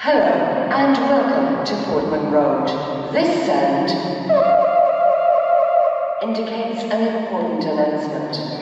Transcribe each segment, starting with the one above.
Hello and welcome to Portman Road. This sound indicates an important announcement.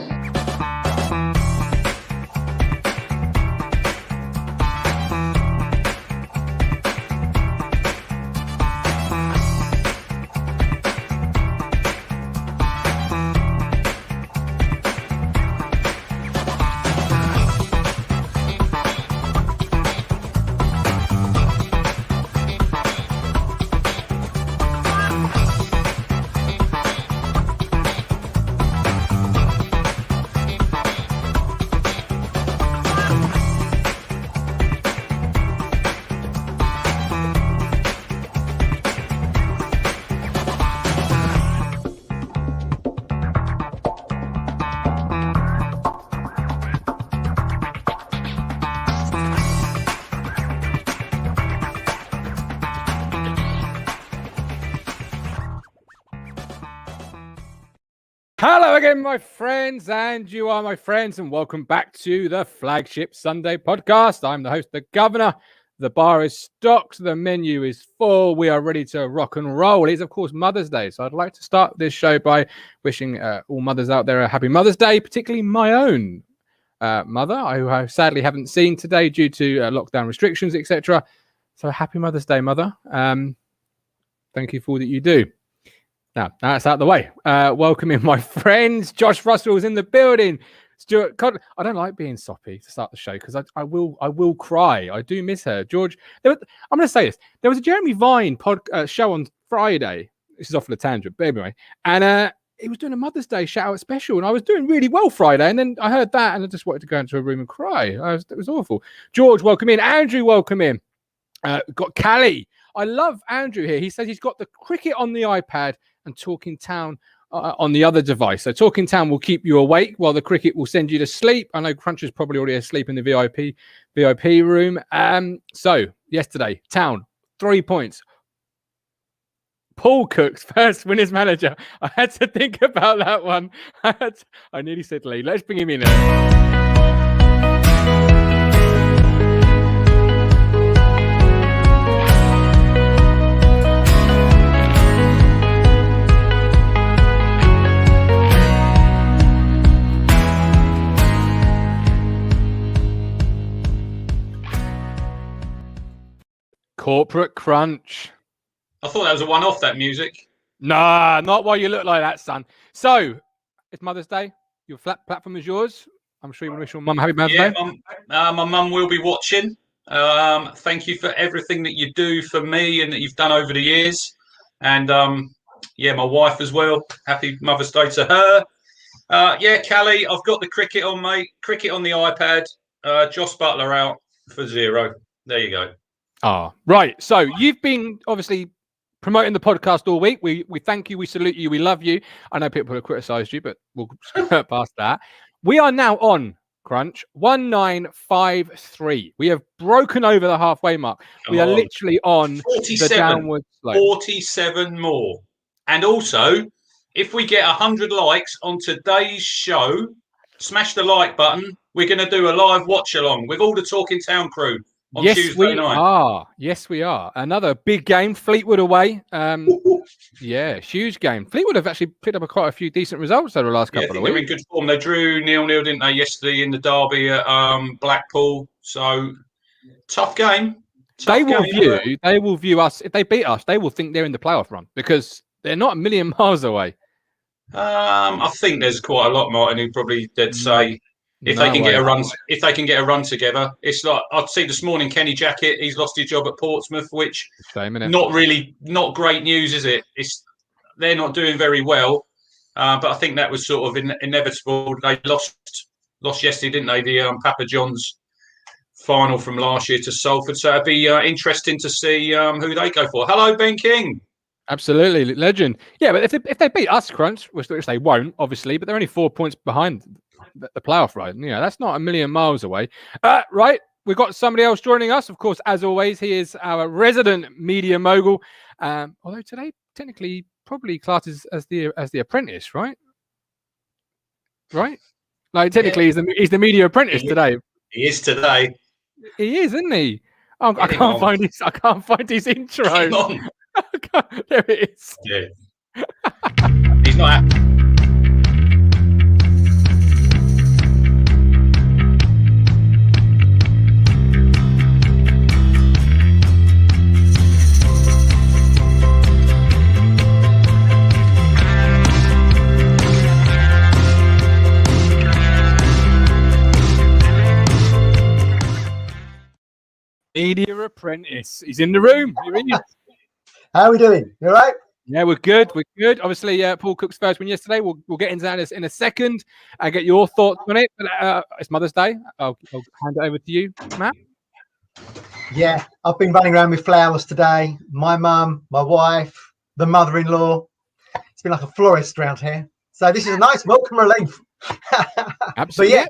Hello again, my friends, and you are my friends, and welcome back to the Flagship Sunday Podcast. I'm the host, the Governor. The bar is stocked, the menu is full. We are ready to rock and roll. It is, of course, Mother's Day, so I'd like to start this show by wishing all mothers out there a happy Mother's Day, particularly my own mother, who I sadly haven't seen today due to lockdown restrictions, etc. So happy Mother's Day, Mother. Thank you for all that you do. Now that's out of the way. Welcoming my friends. Josh Russell is in the building. Stuart, I don't like being soppy to start the show because I will cry. I do miss her. George, I'm going to say this. There was a Jeremy Vine show on Friday. This is off the tangent, but anyway. And he was doing a Mother's Day shout out special, and I was doing really well Friday. And then I heard that, and I just wanted to go into a room and cry. It was awful. George, welcome in. Andrew, welcome in. Got Callie. I love Andrew here. He says he's got the cricket on the iPad and Talking Town on the other device. So Talking Town will keep you awake while the cricket will send you to sleep. I know Cruncher's probably already asleep in the VIP room. So yesterday, Town, 3 points. Paul Cook's first win as manager. I had to think about that one. I nearly said Lee. Let's bring him in. Corporate Crunch. I thought that was a one-off, that music. Nah, not while you look like that, son. So, it's Mother's Day. Your flat platform is yours. I'm sure you want to wish your mum happy Mother's Day. My mum will be watching. Thank you for everything that you do for me and that you've done over the years. And, my wife as well. Happy Mother's Day to her. Callie, I've got the cricket on, mate. Cricket on the iPad. Joss Butler out for 0. There you go. Right. So you've been obviously promoting the podcast all week. We thank you. We salute you. We love you. I know people have criticised you, but we'll skirt past that. We are now on Crunch 1953. We have broken over the halfway mark. We are literally on 47, the downward slope. 47 more. And also, if we get 100 likes on today's show, smash the like button. We're going to do a live watch along with all the Talking Town crew. Tuesday night. Yes, we are. Another big game, Fleetwood away. Huge game. Fleetwood have actually picked up quite a few decent results over the last couple of weeks. They're in good form. They drew 0-0, didn't they, yesterday in the derby at Blackpool. So, tough game. They will view us. If they beat us, they will think they're in the playoff run because they're not a million miles away. I think there's quite a lot, Martin, who probably did say if they can get a run together. It's like I'd see this morning Kenny Jackett, he's lost his job at Portsmouth, which not great news, is it? They're not doing very well. But I think that was sort of inevitable. They lost yesterday, didn't they? The Papa John's final from last year to Salford. So it'd be interesting to see who they go for. Hello, Ben King. Absolutely, legend. Yeah, but if they beat us, Crunch, which they won't, obviously, but they're only 4 points behind the playoff ride. You know, that's not a million miles away. Right, we've got somebody else joining us. Of course, as always, he is our resident media mogul. Although today, technically, probably classes as the apprentice, right? Right? Like technically, he's the media apprentice today. He is today. He is, isn't he? Oh, I can't find his intro. Come on. There it is. Yeah. He's not happy. Media apprentice. He's in the room. You're in. How are we doing? You all right? Yeah, we're good. We're good. Obviously, Paul Cook's first win yesterday. We'll get into that in a second and get your thoughts on it. But, it's Mother's Day. I'll hand it over to you, Matt. Yeah, I've been running around with flowers today. My mum, my wife, the mother-in-law. It's been like a florist around here. So this is a nice welcome relief. Absolutely. But yeah,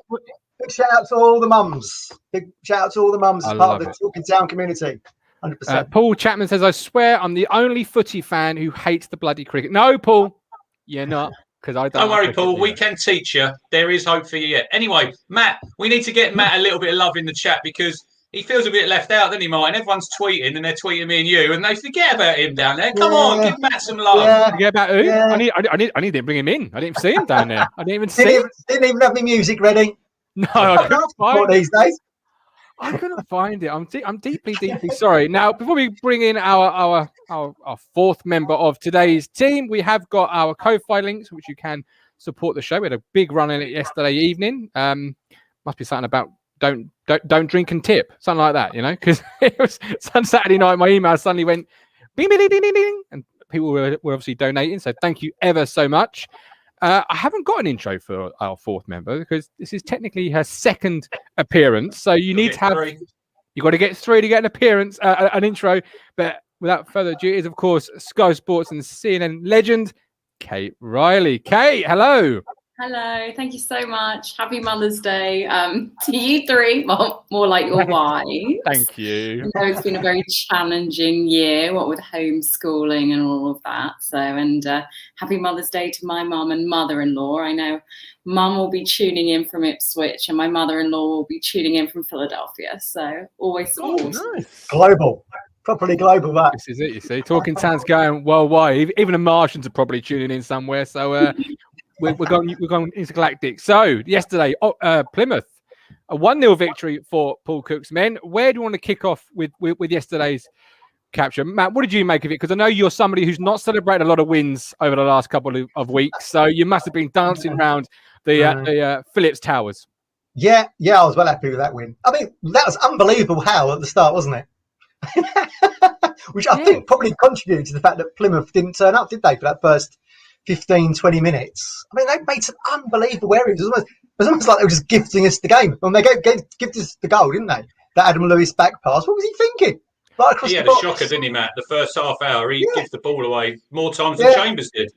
big shout out to all the mums. Big shout out to all the mums as part of the Talking Town community. 100%. Paul Chapman says, I swear I'm the only footy fan who hates the bloody cricket. No, Paul, you're not. Because I don't worry, Paul. We can teach you. There is hope for you yet. Anyway, Matt, we need to get Matt a little bit of love in the chat because he feels a bit left out, doesn't he, Martin? Everyone's tweeting and they're tweeting me and you, and they forget about him down there. Come on, give Matt some love. Yeah. Forget about who? Yeah. I need to bring him in. I didn't see him down there. I didn't even see him. Didn't even have my music ready. No, I couldn't find it these days. I couldn't find it. I'm deeply sorry. Now, before we bring in our fourth member of today's team, we have got our Ko-Fi links, which you can support the show. We had a big run in it yesterday evening. Must be something about don't drink and tip, something like that, because it was some Saturday night. My email suddenly went bing, bing, ding, ding, ding, and people were obviously donating. So thank you ever so much. I haven't got an intro for our fourth member because this is technically her second appearance. So you need to have you got to get three to get an appearance, an intro. But without further ado, it is of course Sky Sports and CNN legend Kate Riley. Kate, hello. Hello, thank you so much. Happy Mother's Day to you three, more like your wives. Thank you. I know it's been a very challenging year, what with homeschooling and all of that. So, and happy Mother's Day to my mum and mother-in-law. I know mum will be tuning in from Ipswich and my mother-in-law will be tuning in from Philadelphia. So always support. Oh, nice. Global. Properly global, that. This is it, you see. Talking Town's going worldwide. Even the Martians are probably tuning in somewhere. So we're going intergalactic. So yesterday, Plymouth, a 1-0 victory for Paul Cook's men. Where do you want to kick off with yesterday's capture? Matt, what did you make of it? Because I know you're somebody who's not celebrated a lot of wins over the last couple of weeks. So you must have been dancing around the Phillips Towers. Yeah, I was well happy with that win. I mean, that was unbelievable how at the start, wasn't it? Which I think probably contributed to the fact that Plymouth didn't turn up, did they, for that first 15, 20 minutes. I mean, they made some unbelievable errors. It was almost like they were just gifting us the game. When they gifted us the goal, didn't they? That Adam Lewis back pass. What was he thinking? Right across he had the a box. shocker, didn't he, Matt? The first half hour, he gives the ball away more times than Chambers did.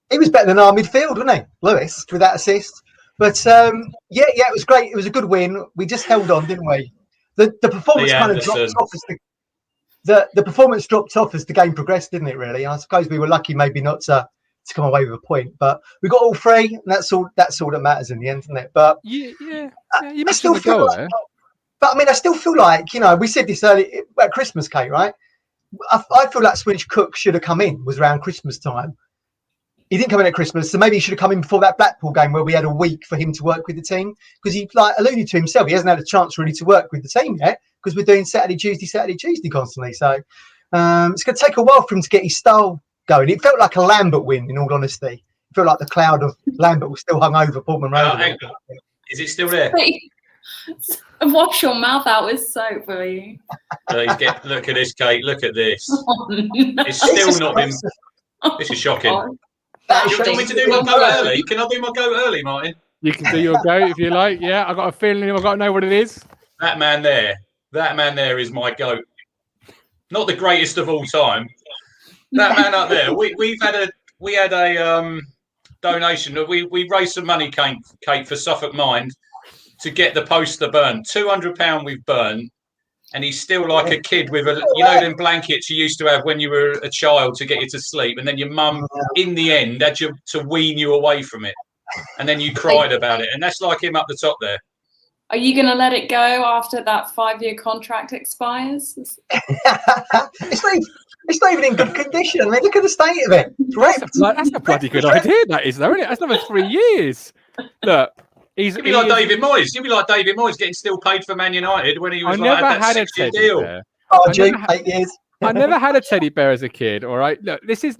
He was better than our midfield, wasn't he, Lewis, with that assist? But, it was great. It was a good win. We just held on, didn't we? The performance kind of dropped off as the performance dropped off as the game progressed, didn't it, really? I suppose we were lucky maybe not to come away with a point, but we got all three, and that's all that matters in the end, isn't it? But you still feel like, but I mean, I still feel like, we said this early at Christmas, Kate, right? I feel like Swinch Cook should have come in, was around Christmas time. He didn't come in at Christmas, so maybe he should have come in before that Blackpool game where we had a week for him to work with the team, because he alluded to himself, he hasn't had a chance really to work with the team yet, because we're doing Saturday, Tuesday constantly. So it's going to take a while for him to get his style going. It felt like a Lambert win, in all honesty. It felt like the cloud of Lambert was still hung over Portman Road. Is it still there? Wash your mouth out with soap, will you? Look at this, Kate. Look at this. Oh, no. It's still not been. This is shocking. Do you want me to do my go early? Can I do my go early, Martin? You can do your go if you like. Yeah, I've got a feeling I've got to know what it is. That man there is my goat. Not the greatest of all time. That man up there. We had a donation. We raised some money, Kate, for Suffolk Mind to get the poster burned. £200 we've burned, and he's still like a kid with them blankets you used to have when you were a child to get you to sleep, and then your mum in the end had to wean you away from it, and then you cried about it, and that's like him up the top there. Are you going to let it go after that 5-year contract expires? It's not even in good condition. I mean, look at the state of it. That's a bloody good idea, that is, though, isn't it? That's another 3 years. Look, You'd be like David Moyes. You'd be like David Moyes getting still paid for Man United when he was had that a 6-year deal. Bear. Oh, Jake, 8 years. I never had a teddy bear as a kid. All right, look, this is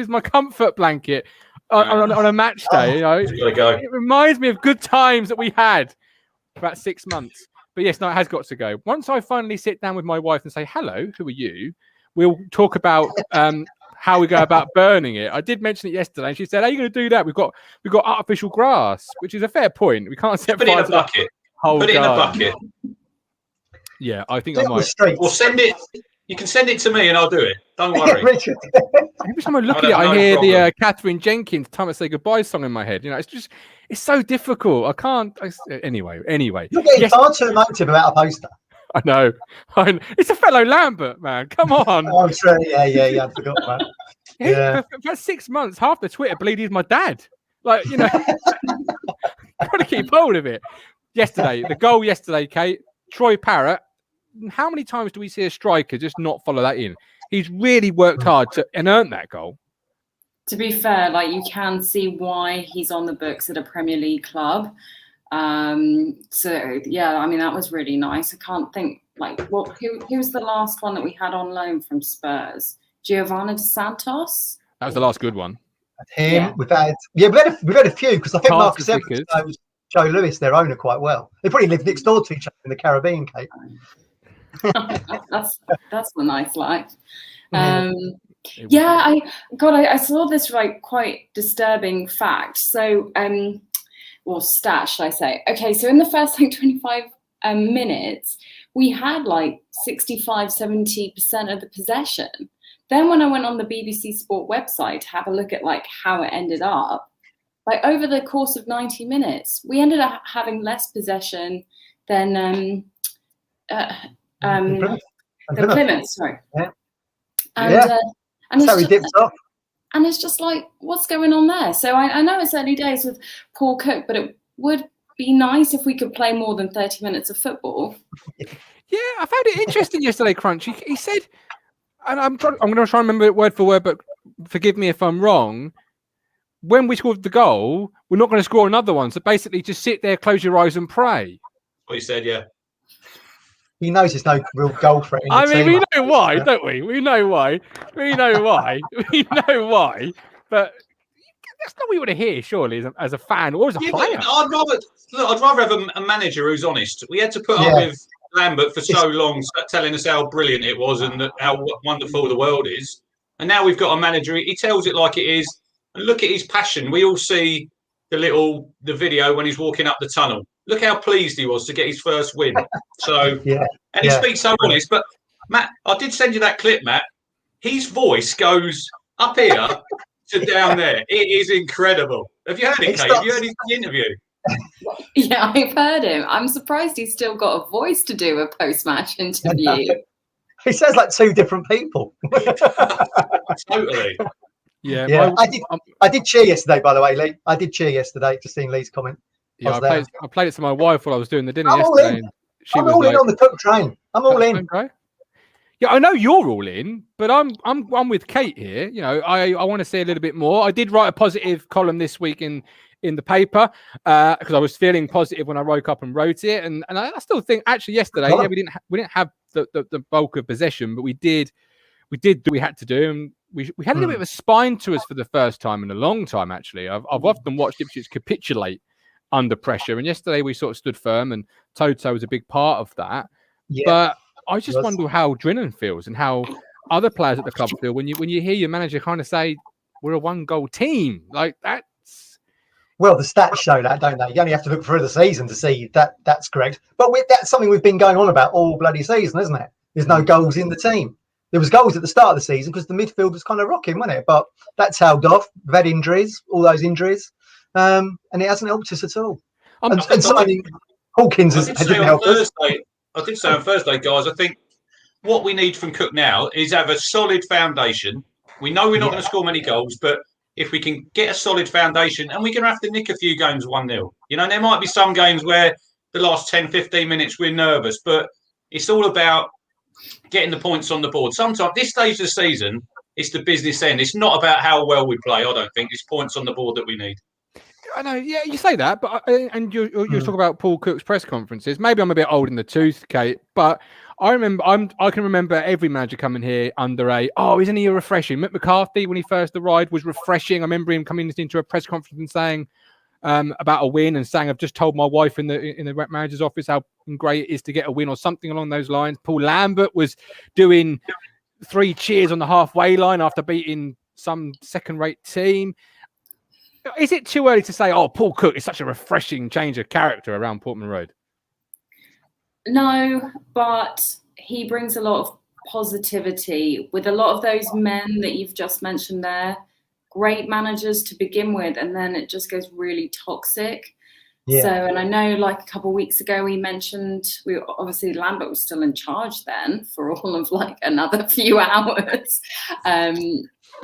my comfort blanket on a match day. You know, it reminds me of good times that we had for about 6 months. But yes, no, it has got to go. Once I finally sit down with my wife and say, "Hello, who are you?" We'll talk about how we go about burning it. I did mention it yesterday, and she said, "How are you going to do that? We've got artificial grass," which is a fair point. We can't set fire to the bucket. Put it in a bucket. Yeah, I think I might. Or send it. You can send it to me, and I'll do it. Don't worry. Every time I look at it, I hear the Catherine Jenkins "Time to Say Goodbye" song in my head. You know, it's so difficult. I can't. Anyway. You're getting far too emotive about a poster. I know. It's a fellow Lambert, man. Come on. Oh, sure. Yeah. I forgot that. Yeah. For 6 months, half the Twitter believed he's my dad. Like, you know, got to keep hold of it. The goal yesterday, Kate, Troy Parrott. How many times do we see a striker just not follow that in? He's really worked hard and earned that goal. To be fair, like, you can see why he's on the books at a Premier League club. So yeah, I mean, that was really nice. I can't think who was the last one that we had on loan from Spurs? Giovanni Dos Santos. That was the last good one. Him. Yeah. We've had a few, because I think Marcus Evans knows Joe Lewis, their owner, quite well. They probably live next door to each other in the Caribbean, Kate. that's the nice life. I saw this quite disturbing fact. So or stat, should I say? Okay, so in the first 25 minutes, we had 65-70% of the possession. Then when I went on the BBC Sport website to have a look at how it ended up, over the course of 90 minutes, we ended up having less possession than Plymouth. Sorry. Yeah. And so he dips off. And it's just what's going on there? So I know it's early days with Paul Cook, but it would be nice if we could play more than 30 minutes of football. Yeah, I found it interesting yesterday, Crunch. He said, and I'm going to try and remember it word for word, but forgive me if I'm wrong. When we scored the goal, we're not going to score another one. So basically, just sit there, close your eyes, and pray. What he said, yeah. He knows there's no real goal threat in the team. We know why, don't we? We know why. We know why. But that's not what we want to hear, surely, as a fan or as a player. I'd rather have a manager who's honest. We had to put up with Lambert for so long, telling us how brilliant it was and how wonderful the world is. And now we've got a manager. He tells it like it is. And look at his passion. We all see the video when he's walking up the tunnel. Look how pleased he was to get his first win. So, and he speaks so honest. But Matt, I did send you that clip, Matt. His voice goes up here to down there. It is incredible. Have you heard it, Kate? Have you heard his interview? Yeah, I've heard him. I'm surprised he's still got a voice to do a post-match interview. He sounds like two different people. Totally. Yeah. I did cheer yesterday, by the way, Lee. I did cheer yesterday, just seeing Lee's comment. Yeah, I played it to my wife while I was doing the dinner yesterday. I'm all in on the Cook train. I'm all in. Okay. Yeah, I know you're all in, but I'm with Kate here. You know, I want to see a little bit more. I did write a positive column this week in the paper because I was feeling positive when I woke up and wrote it, and I still think actually yesterday we didn't have the bulk of possession, but we did do what we had to do, and we had a little bit of a spine to us for the first time in a long time. Actually, I've often watched Ipswich capitulate under pressure, and yesterday we sort of stood firm, and Toto was a big part of that. Yeah, but I just wonder how Drinan feels and how other players at the club feel when you hear your manager kind of say we're a 1-goal team like that. Well, the stats show that, don't they? You only have to look through the season to see that that's correct. But that's something we've been going on about all bloody season, isn't it? There's no goals in the team. There was goals at the start of the season because the midfield was kind of rocking, wasn't it? But that's held off. We've had injuries, all those injuries. And it hasn't helped us at all. Hawkins didn't help us. I did say on Thursday, guys, I think what we need from Cook now is have a solid foundation. We know we're not going to score many goals, but if we can get a solid foundation, and we're going to have to nick a few games 1-0. You know, there might be some games where the last 10, 15 minutes we're nervous, but it's all about getting the points on the board. Sometimes this stage of the season, it's the business end. It's not about how well we play. I don't think it's points on the board that we need. I know, yeah, you say that, but and you talk about Paul Cook's press conferences. Maybe I'm a bit old in the tooth, Kate, but I can remember every manager coming here under isn't he refreshing? Mick McCarthy, when he first arrived, was refreshing. I remember him coming into a press conference and saying about a win and saying, I've just told my wife in the manager's office how great it is to get a win or something along those lines. Paul Lambert was doing 3 cheers on the halfway line after beating some second-rate team. Is it too early to say, Paul Cook is such a refreshing change of character around Portman Road? No, but he brings a lot of positivity with a lot of those men that you've just mentioned there. Great managers to begin with, and then it just goes really toxic. Yeah. So, and I know like a couple of weeks ago we mentioned, obviously Lambert was still in charge then for all of like another few hours.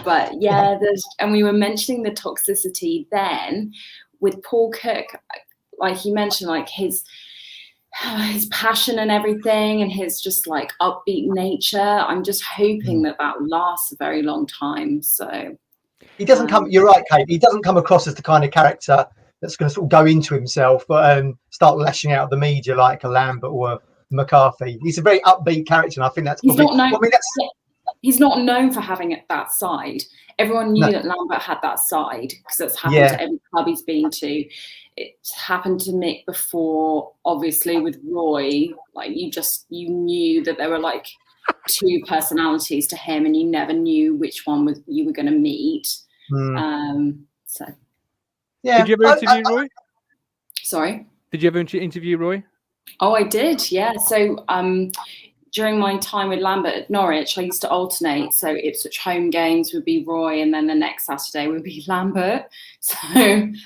But yeah, and we were mentioning the toxicity then with Paul Cook, like he mentioned, like his passion and everything, and his just like upbeat nature. I'm just hoping that lasts a very long time. So he doesn't come. You're right, Kate. He doesn't come across as the kind of character that's going to sort of go into himself, but start lashing out at the media like a Lambert or a McCarthy. He's a very upbeat character, and I think that's probably. He's not known for having that side. Everyone knew that Lambert had that side because it's happened to every club he's been to. It's happened to Mick before, obviously with Roy. Like you knew that there were like 2 personalities to him, and you never knew which one you were going to meet. So, yeah. Did you ever interview Roy? Sorry. Did you ever interview Roy? Oh, I did. Yeah. So, during my time with Lambert at Norwich, I used to alternate. So Ipswich home games would be Roy, and then the next Saturday would be Lambert. So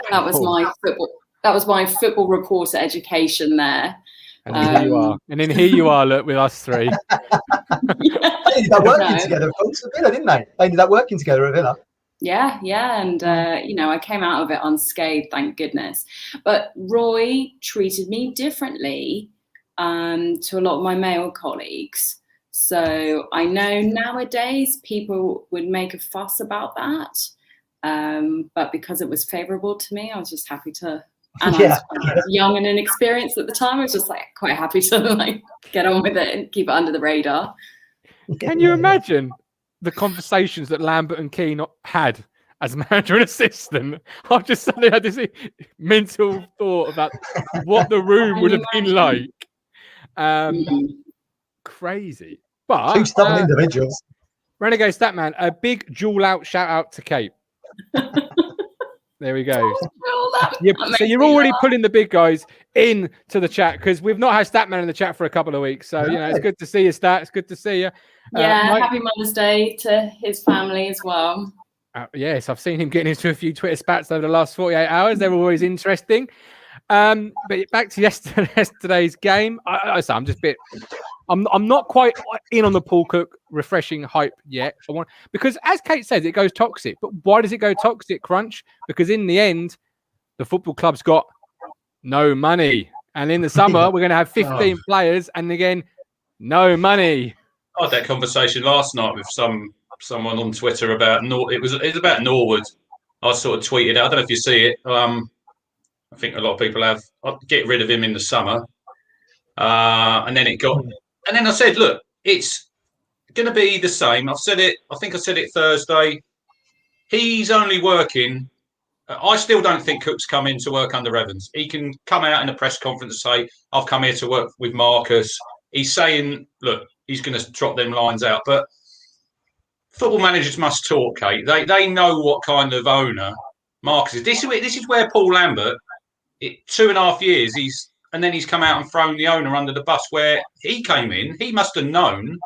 that was my football. That was my football reporter education there. And here you are. And then here you are, look, with us 3. They ended up working together at Villa, didn't they? They ended up working together at Villa. Yeah. And, I came out of it unscathed, thank goodness. But Roy treated me differently to a lot of my male colleagues. So I know nowadays people would make a fuss about that. But because it was favourable to me, I was just happy to. And I was young and inexperienced at the time. I was just like quite happy to like get on with it and keep it under the radar. Can you imagine the conversations that Lambert and Keane had as manager and assistant? I've just suddenly had this mental thought about what the room would have been like. Crazy. But 2 stubborn individuals. Renegade Statman, a big jewel out shout out to Kate. There we go. So you're already pulling the big guys into the chat because we've not had Statman in the chat for a couple of weeks. So, it's good to see you, Stat. It's good to see you. Happy Mother's Day to his family as well. Yes, I've seen him getting into a few Twitter spats over the last 48 hours. They're always interesting. But back to yesterday's game. I'm just a bit. I'm not quite in on the Paul Cook refreshing hype yet. Because as Kate says, it goes toxic. But why does it go toxic, Crunch? Because in the end, the football club's got no money. And in the summer, we're going to have 15 players. And again, no money. I had that conversation last night with someone on Twitter about it was about Norwood. I sort of tweeted out. I don't know if you see it. I think a lot of people have. I'll get rid of him in the summer. And then and then I said, look, it's going to be the same. I've said it. I think I said it Thursday. He's only working. I still don't think Cook's come in to work under Evans. He can come out in a press conference and say, I've come here to work with Marcus. He's saying, look, he's going to drop them lines out. But football managers must talk, Kate. They know what kind of owner Marcus is. This is where Paul Lambert, 2.5 years, and then he's come out and thrown the owner under the bus. Where he came in, he must have known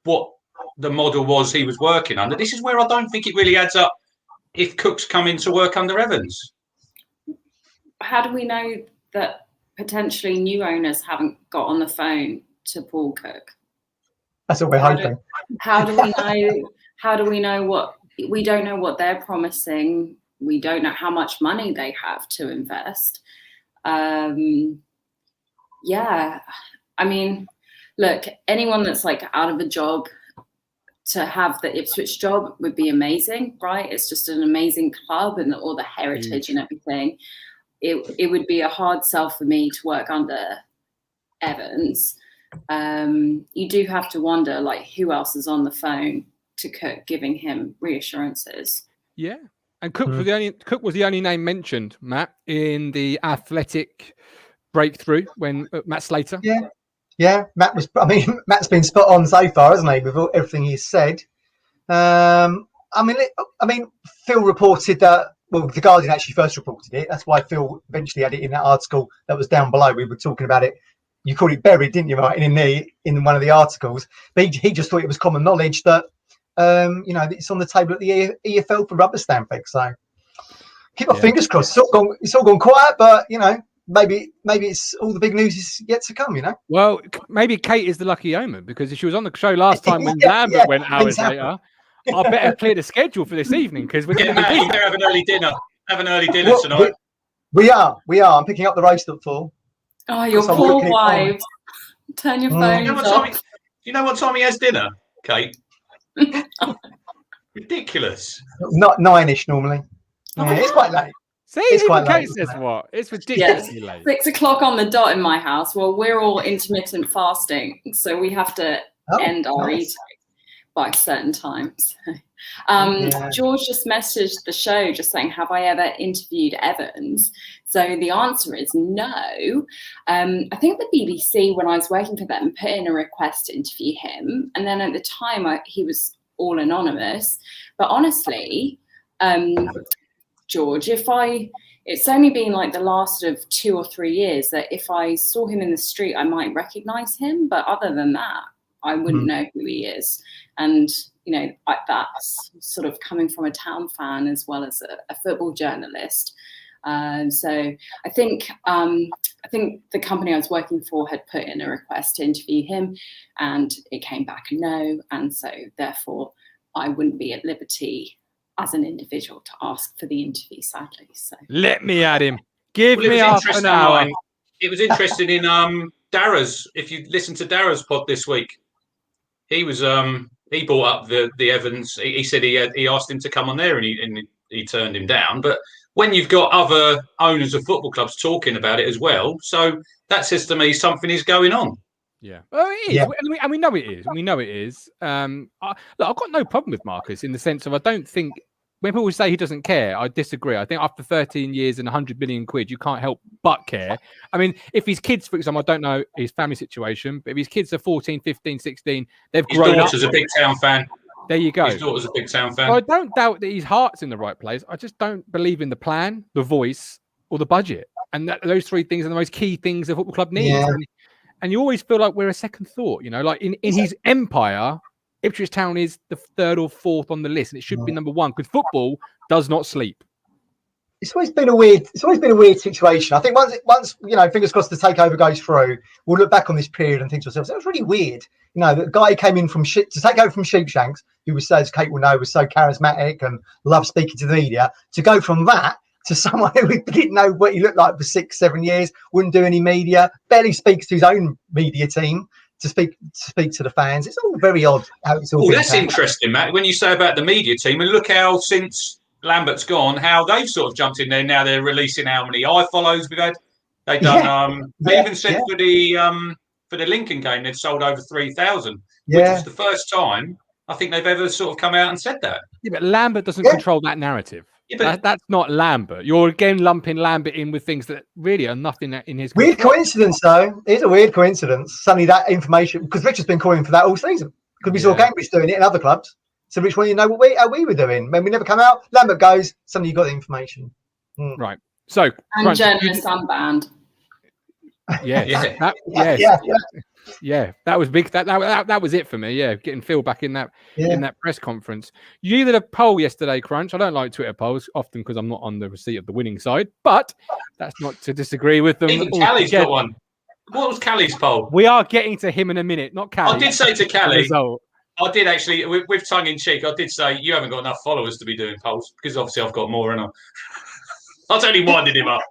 what the model was he was working under. This is where I don't think it really adds up if Cook's come in to work under Evans. How do we know that potentially new owners haven't got on the phone to Paul Cook? That's what we're hoping. How do we know? How do we know what? We don't know what they're promising. We don't know how much money they have to invest. Yeah, I mean, look, anyone that's like out of a job to have the Ipswich job would be amazing, right? It's just an amazing club and all the heritage and everything. It would be a hard sell for me to work under Evans. You do have to wonder, like, who else is on the phone to Cook, giving him reassurances. Yeah, and Cook was the only name mentioned, Matt, in the Athletic breakthrough when Matt Slater. Yeah, Matt's been spot on so far, hasn't he, with everything he's said. I mean, Phil reported that. Well, the Guardian actually first reported it. That's why Phil eventually had it in that article that was down below. We were talking about it. You called it buried, didn't you, Martin? In one of the articles, but he just thought it was common knowledge that it's on the table at the EFL for rubber stamping. So keep our fingers crossed. It's all gone quiet, but maybe it's all the big news is yet to come. Well, maybe Kate is the lucky omen, because if she was on the show last time when Lambert went hours later, I better clear the schedule for this evening, because we're going to be have an early dinner. Have an early dinner tonight. We are. I'm picking up the roast at 4. Oh, your poor wives. Turn your phones off. You know what time he has dinner, Kate? Ridiculous. Not 9ish normally. Yeah, it's quite late. See, it's quite late. Says what? It's ridiculously late. 6 o'clock on the dot in my house. Well, we're all intermittent fasting, so we have to end our eating by certain times. George just messaged the show just saying, have I ever interviewed Evans? So the answer is no. I think the BBC, when I was working for them, put in a request to interview him. And then at the time, he was all anonymous. But honestly, George, it's only been like the last of 2 or 3 years that if I saw him in the street, I might recognize him. But other than that, I wouldn't know who he is. And, that's sort of coming from a Town fan as well as a football journalist. So I think the company I was working for had put in a request to interview him, and it came back no. And so therefore I wouldn't be at liberty as an individual to ask for the interview, sadly. So let me at him. Give me half an hour. It was interesting in Dara's. If you listen to Dara's pod this week, he was he brought up the Evans. He said he asked him to come on there, and he turned him down. But when you've got other owners of football clubs talking about it as well, so that says to me something is going on. Yeah, well, it is, yeah. And we know it is. We know it is. I've got no problem with Marcus in the sense of I don't think when people say he doesn't care, I disagree. I think after 13 years and 100 million quid, you can't help but care. I mean, if his kids, for example, I don't know his family situation, but if his kids are 14, 15, 16, they've grown up. His daughter's a big Town fan. There you go. His daughter's a big Town fan. Well, I don't doubt that his heart's in the right place. I just don't believe in the plan, the voice, or the budget. And those 3 things are the most key things a football club needs. Yeah. And you always feel like we're a second thought, like in his empire, Ipswich Town is the 3rd or 4th on the list, and it should be number 1 because football does not sleep. It's always been a weird situation. I think once fingers crossed the takeover goes through, we'll look back on this period and think to ourselves, that was really weird. The guy came in to take over from Sheepshanks, who was, as Kate will know, was so charismatic and loved speaking to the media, to go from that to someone who we didn't know what he looked like for 6-7 years, wouldn't do any media, barely speaks to his own media team to speak to the fans. It's all very odd how it's all. That's interesting, Matt. When you say about the media team, and look how since Lambert's gone, how they've sort of jumped in there. Now they're releasing how many follows we've had. They've done. They even said for the Lincoln game, they've sold over 3,000, which is the first time I think they've ever sort of come out and said that. Yeah, but Lambert doesn't control that narrative. Yeah, that's not Lambert. You're again lumping Lambert in with things that really are nothing in his. Weird coincidence, though. It is a weird coincidence. Suddenly, that information, because Richard's been calling for that all season. Because we saw Cambridge doing it in other clubs. So Rich wanted to know how we were doing. When we never come out, Lambert goes. Suddenly, you got the information. Right. So and journalists unbanned. Yeah, that was big. That was it for me. Yeah, getting Phil back in that press conference. You did a poll yesterday, Crunch. I don't like Twitter polls often because I'm not on the receipt of the winning side, but that's not to disagree with them. Even Callie's got one. What was Callie's poll? We are getting to him in a minute, not Callie. I did say to Callie. I did actually, with tongue in cheek, I did say you haven't got enough followers to be doing polls because obviously I've got more, and I was only winding him up.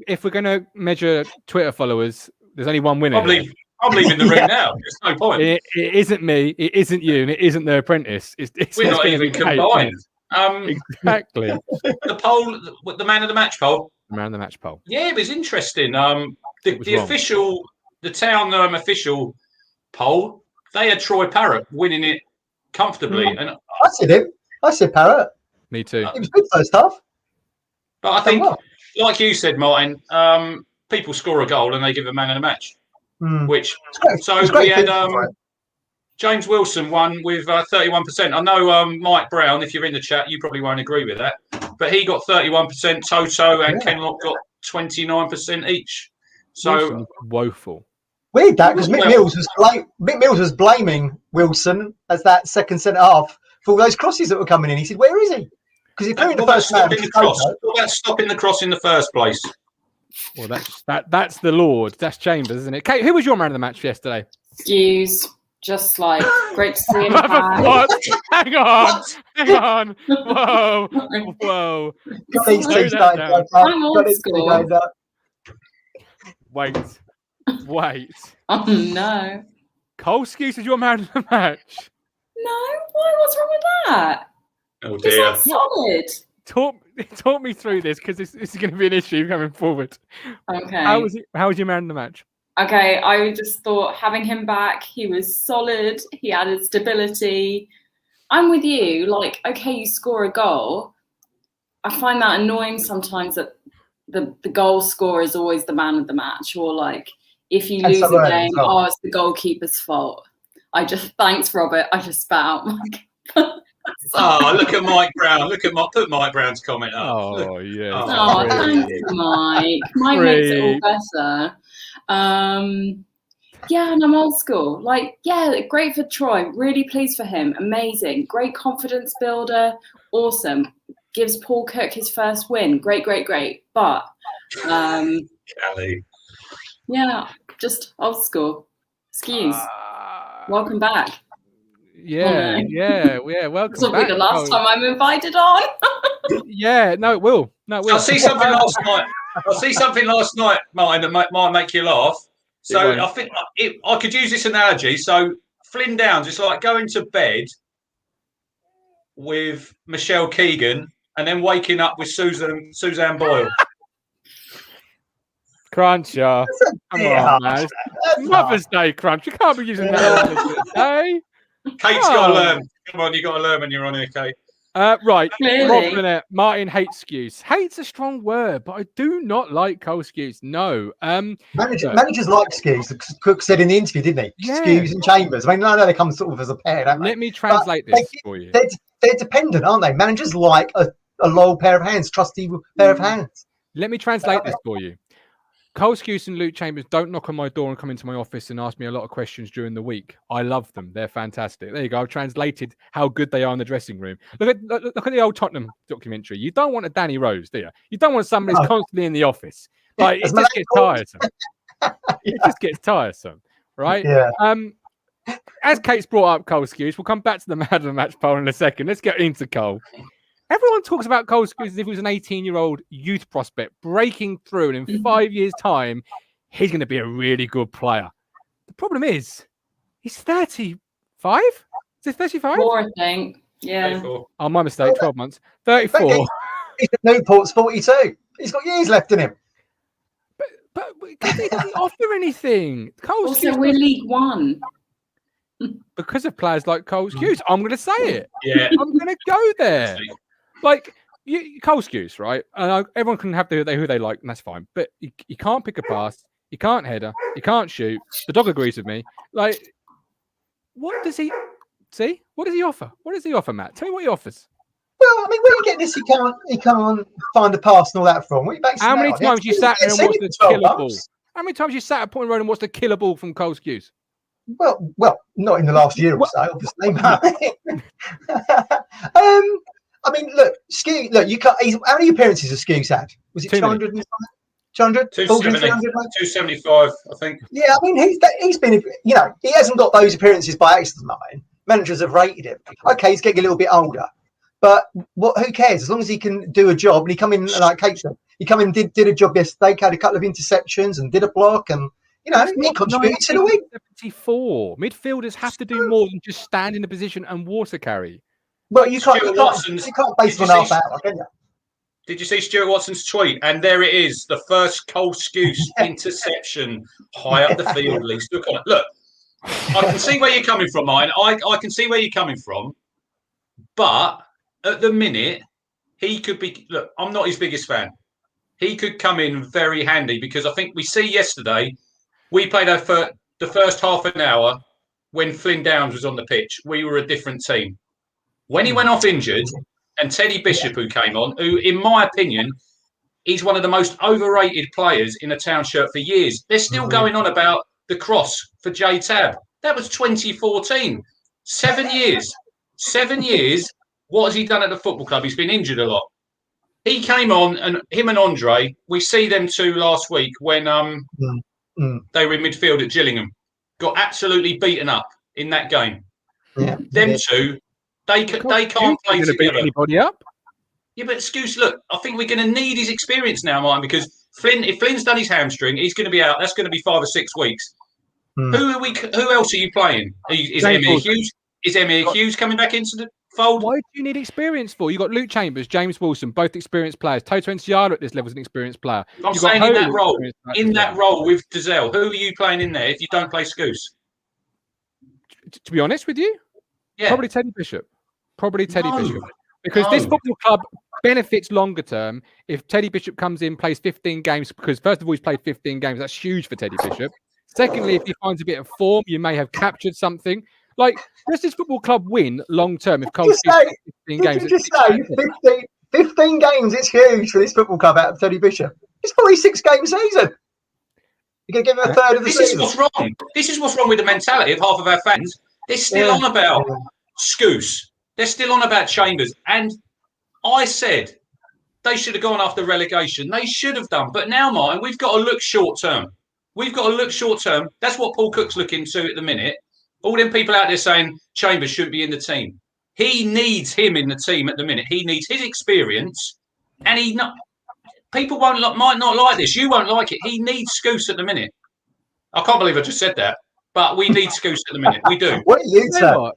If we're going to measure Twitter followers, there's only one winner. I'm leaving the room now. There's no point. It isn't me. It isn't you. And it isn't The Apprentice. We're not even combined. Exactly. The poll, the man of the match poll. The man of the match poll. Yeah, it was interesting. The official, the town official poll, they had Troy Parrott winning it comfortably. And I said him. I said Parrott. Me too. It was good first half. But I think, like you said, Martin, people score a goal and they give a man of the match. Which we had James Wilson won with 31%. I know Mike Brown, if you're in the chat, you probably won't agree with that, but he got 31%. Toto and Kenlock got 29% each. So woeful. Weird that because Mick Mills was blaming Wilson as that second centre half for all those crosses that were coming in. He said, "Where is he?" Because he played the first man. What about stopping the cross in the first place? Well, that's the Lord. That's Chambers, isn't it? Kate, who was your man of the match yesterday? Skuse. Just like great to see him back. What? Hang on. Whoa. I'm old school. Wait. Oh no. Cole Skuse is your man of the match. No, why? What's wrong with that? Oh dear. He's solid. Talk me through this because this is going to be an issue coming forward. Okay. How was your man in the match? Okay, I just thought having him back, he was solid. He added stability. I'm with you. Like, okay, you score a goal. I find that annoying sometimes that the goal scorer is always the man of the match, or like if you lose a game, it's the goalkeeper's fault. Thanks, Robert. I just spat out my. Oh, look at Mike Brown. Put Mike Brown's comment up. Oh, yeah. Oh, thanks, Mike. Mike makes it all better. Yeah, and I'm old school. Like, yeah, great for Troy. Really pleased for him. Amazing. Great confidence builder. Awesome. Gives Paul Cook his first win. Great. But, Kelly. Yeah, just old school. Skuse. Welcome back. Yeah. Welcome This will back. be the last time I'm invited on. Yeah, no, it will. I see something last night, Martin, that might make you laugh. So I think I could use this analogy. So Flynn Downs, it's like going to bed with Michelle Keegan and then waking up with Suzanne Boyle. Cruncher. Come on, man. Mother's Day crunch. You can't be using that on Mother's Day. Kate's got to learn. Come on, you got to learn when you're on here, Kate. Right. Clearly. Martin hates Skuse. Hate's a strong word, but I do not like Cole Skuse. No. Managers like Skuse. Cook said in the interview, didn't he? Yeah. Skuse and Chambers. I mean, I know they come sort of as a pair, don't they? Let me translate this for you. They're dependent, aren't they? Managers like a loyal pair of hands, trusty pair of hands. Let me translate this for you. Cole Skuse and Luke Chambers don't knock on my door and come into my office and ask me a lot of questions during the week. I love them. They're fantastic. There you go. I've translated how good they are in the dressing room. Look at the old Tottenham documentary. You don't want a Danny Rose, do you? You don't want somebody who's constantly in the office. Like, it just gets tiresome. It just gets tiresome, right? Yeah. As Kate's brought up Cole Skuse, we'll come back to the man of the match poll in a second. Let's get into Cole. Everyone talks about Cole Skuse as if he was an 18-year-old youth prospect breaking through, and in 5 years' time, he's going to be a really good player. The problem is, he's 35? Is it 35? 4, I think. Yeah. 34. Oh, my mistake. 12 months. 34. He's at Newport's 42. He's got years left in him. But he doesn't offer anything. Cole Also, Skuse, we're League One. because of players like Cole Skuse, I'm going to say it. Yeah. I'm going to go there. Like, Cole Skuse, right? And everyone can have who they like, and that's fine. But you can't pick a pass. You can't header. You can't shoot. The dog agrees with me. Like, what does he see? What does he offer? What does he offer, Matt? Tell me what he offers. Well, I mean, where you get this, he can't find a pass and all that from. What are you basing How that many on? times you sat there and watched the 12 killer ball? months. How many times you sat at Point Road and watched the killer ball from Cole Skuse? Well, not in the last year or so, obviously. I mean, look, Skuse. Look, you can't. How many appearances has Skuse had? Was it 200 and something? 200? 275, I think. Yeah, I mean, he's been. You know, he hasn't got those appearances by accident. Managers have rated him. Okay, he's getting a little bit older, But who cares? As long as he can do a job, and he come in like Kate said, he come in and did a job yesterday, had a couple of interceptions and did a block, and he contributed to the win. 74. Midfielders have to do more than just stand in a position and water carry. Well, you can't base it on half hour, can you? Did you see Stuart Watson's tweet? And there it is, the first Cole Skuse interception high up the field. Look, I can see where you're coming from, Martin. I can see where you're coming from. But at the minute, he could be... Look, I'm not his biggest fan. He could come in very handy because I think we see yesterday, we played the first half an hour when Flynn Downs was on the pitch. We were a different team. When he went off injured, and Teddy Bishop, who came on, who, in my opinion, he's one of the most overrated players in a Town shirt for years. They're still going on about the cross for J Tab. That was 2014. 7 years. 7 years. What has he done at the football club? He's been injured a lot. He came on, and him and Andre, we see them two last week when they were in midfield at Gillingham. Got absolutely beaten up in that game. Yeah. Them two, they can't play together. Beat anybody up? Yeah, but Skuse, look, I think we're going to need his experience now, Martin, because if Flynn's done his hamstring, he's going to be out. That's going to be 5 or 6 weeks. Who else are you playing? Is Emir Hughes? Is Emir Hughes coming back into the fold? Why do you need experience for? You've got Luke Chambers, James Wilson, both experienced players. Toto Enciano at this level is an experienced player. I'm saying in that role with Dozzell, who are you playing in there if you don't play Skuse? To be honest with you, probably Teddy Bishop. Bishop. Because this football club benefits longer term if Teddy Bishop comes in, plays 15 games, because first of all, he's played 15 games. That's huge for Teddy Bishop. Secondly, if he finds a bit of form, you may have captured something. Like, does this football club win long term if Cole Skuse 15 games? 15 games, it's huge for this football club out of Teddy Bishop. It's 46-game season. You're going to give him a third of the season. This is what's wrong. This is what's wrong with the mentality of half of our fans. They're still on about Skuse. They're still on about Chambers. And I said they should have gone after relegation. They should have done. But now, Martin, we've got to look short term. That's what Paul Cook's looking to at the minute. All them people out there saying Chambers shouldn't be in the team. He needs him in the team at the minute. He needs his experience. And people might not like this. You won't like it. He needs Skuse at the minute. I can't believe I just said that. But we need Skuse at the minute. We do. What are you saying?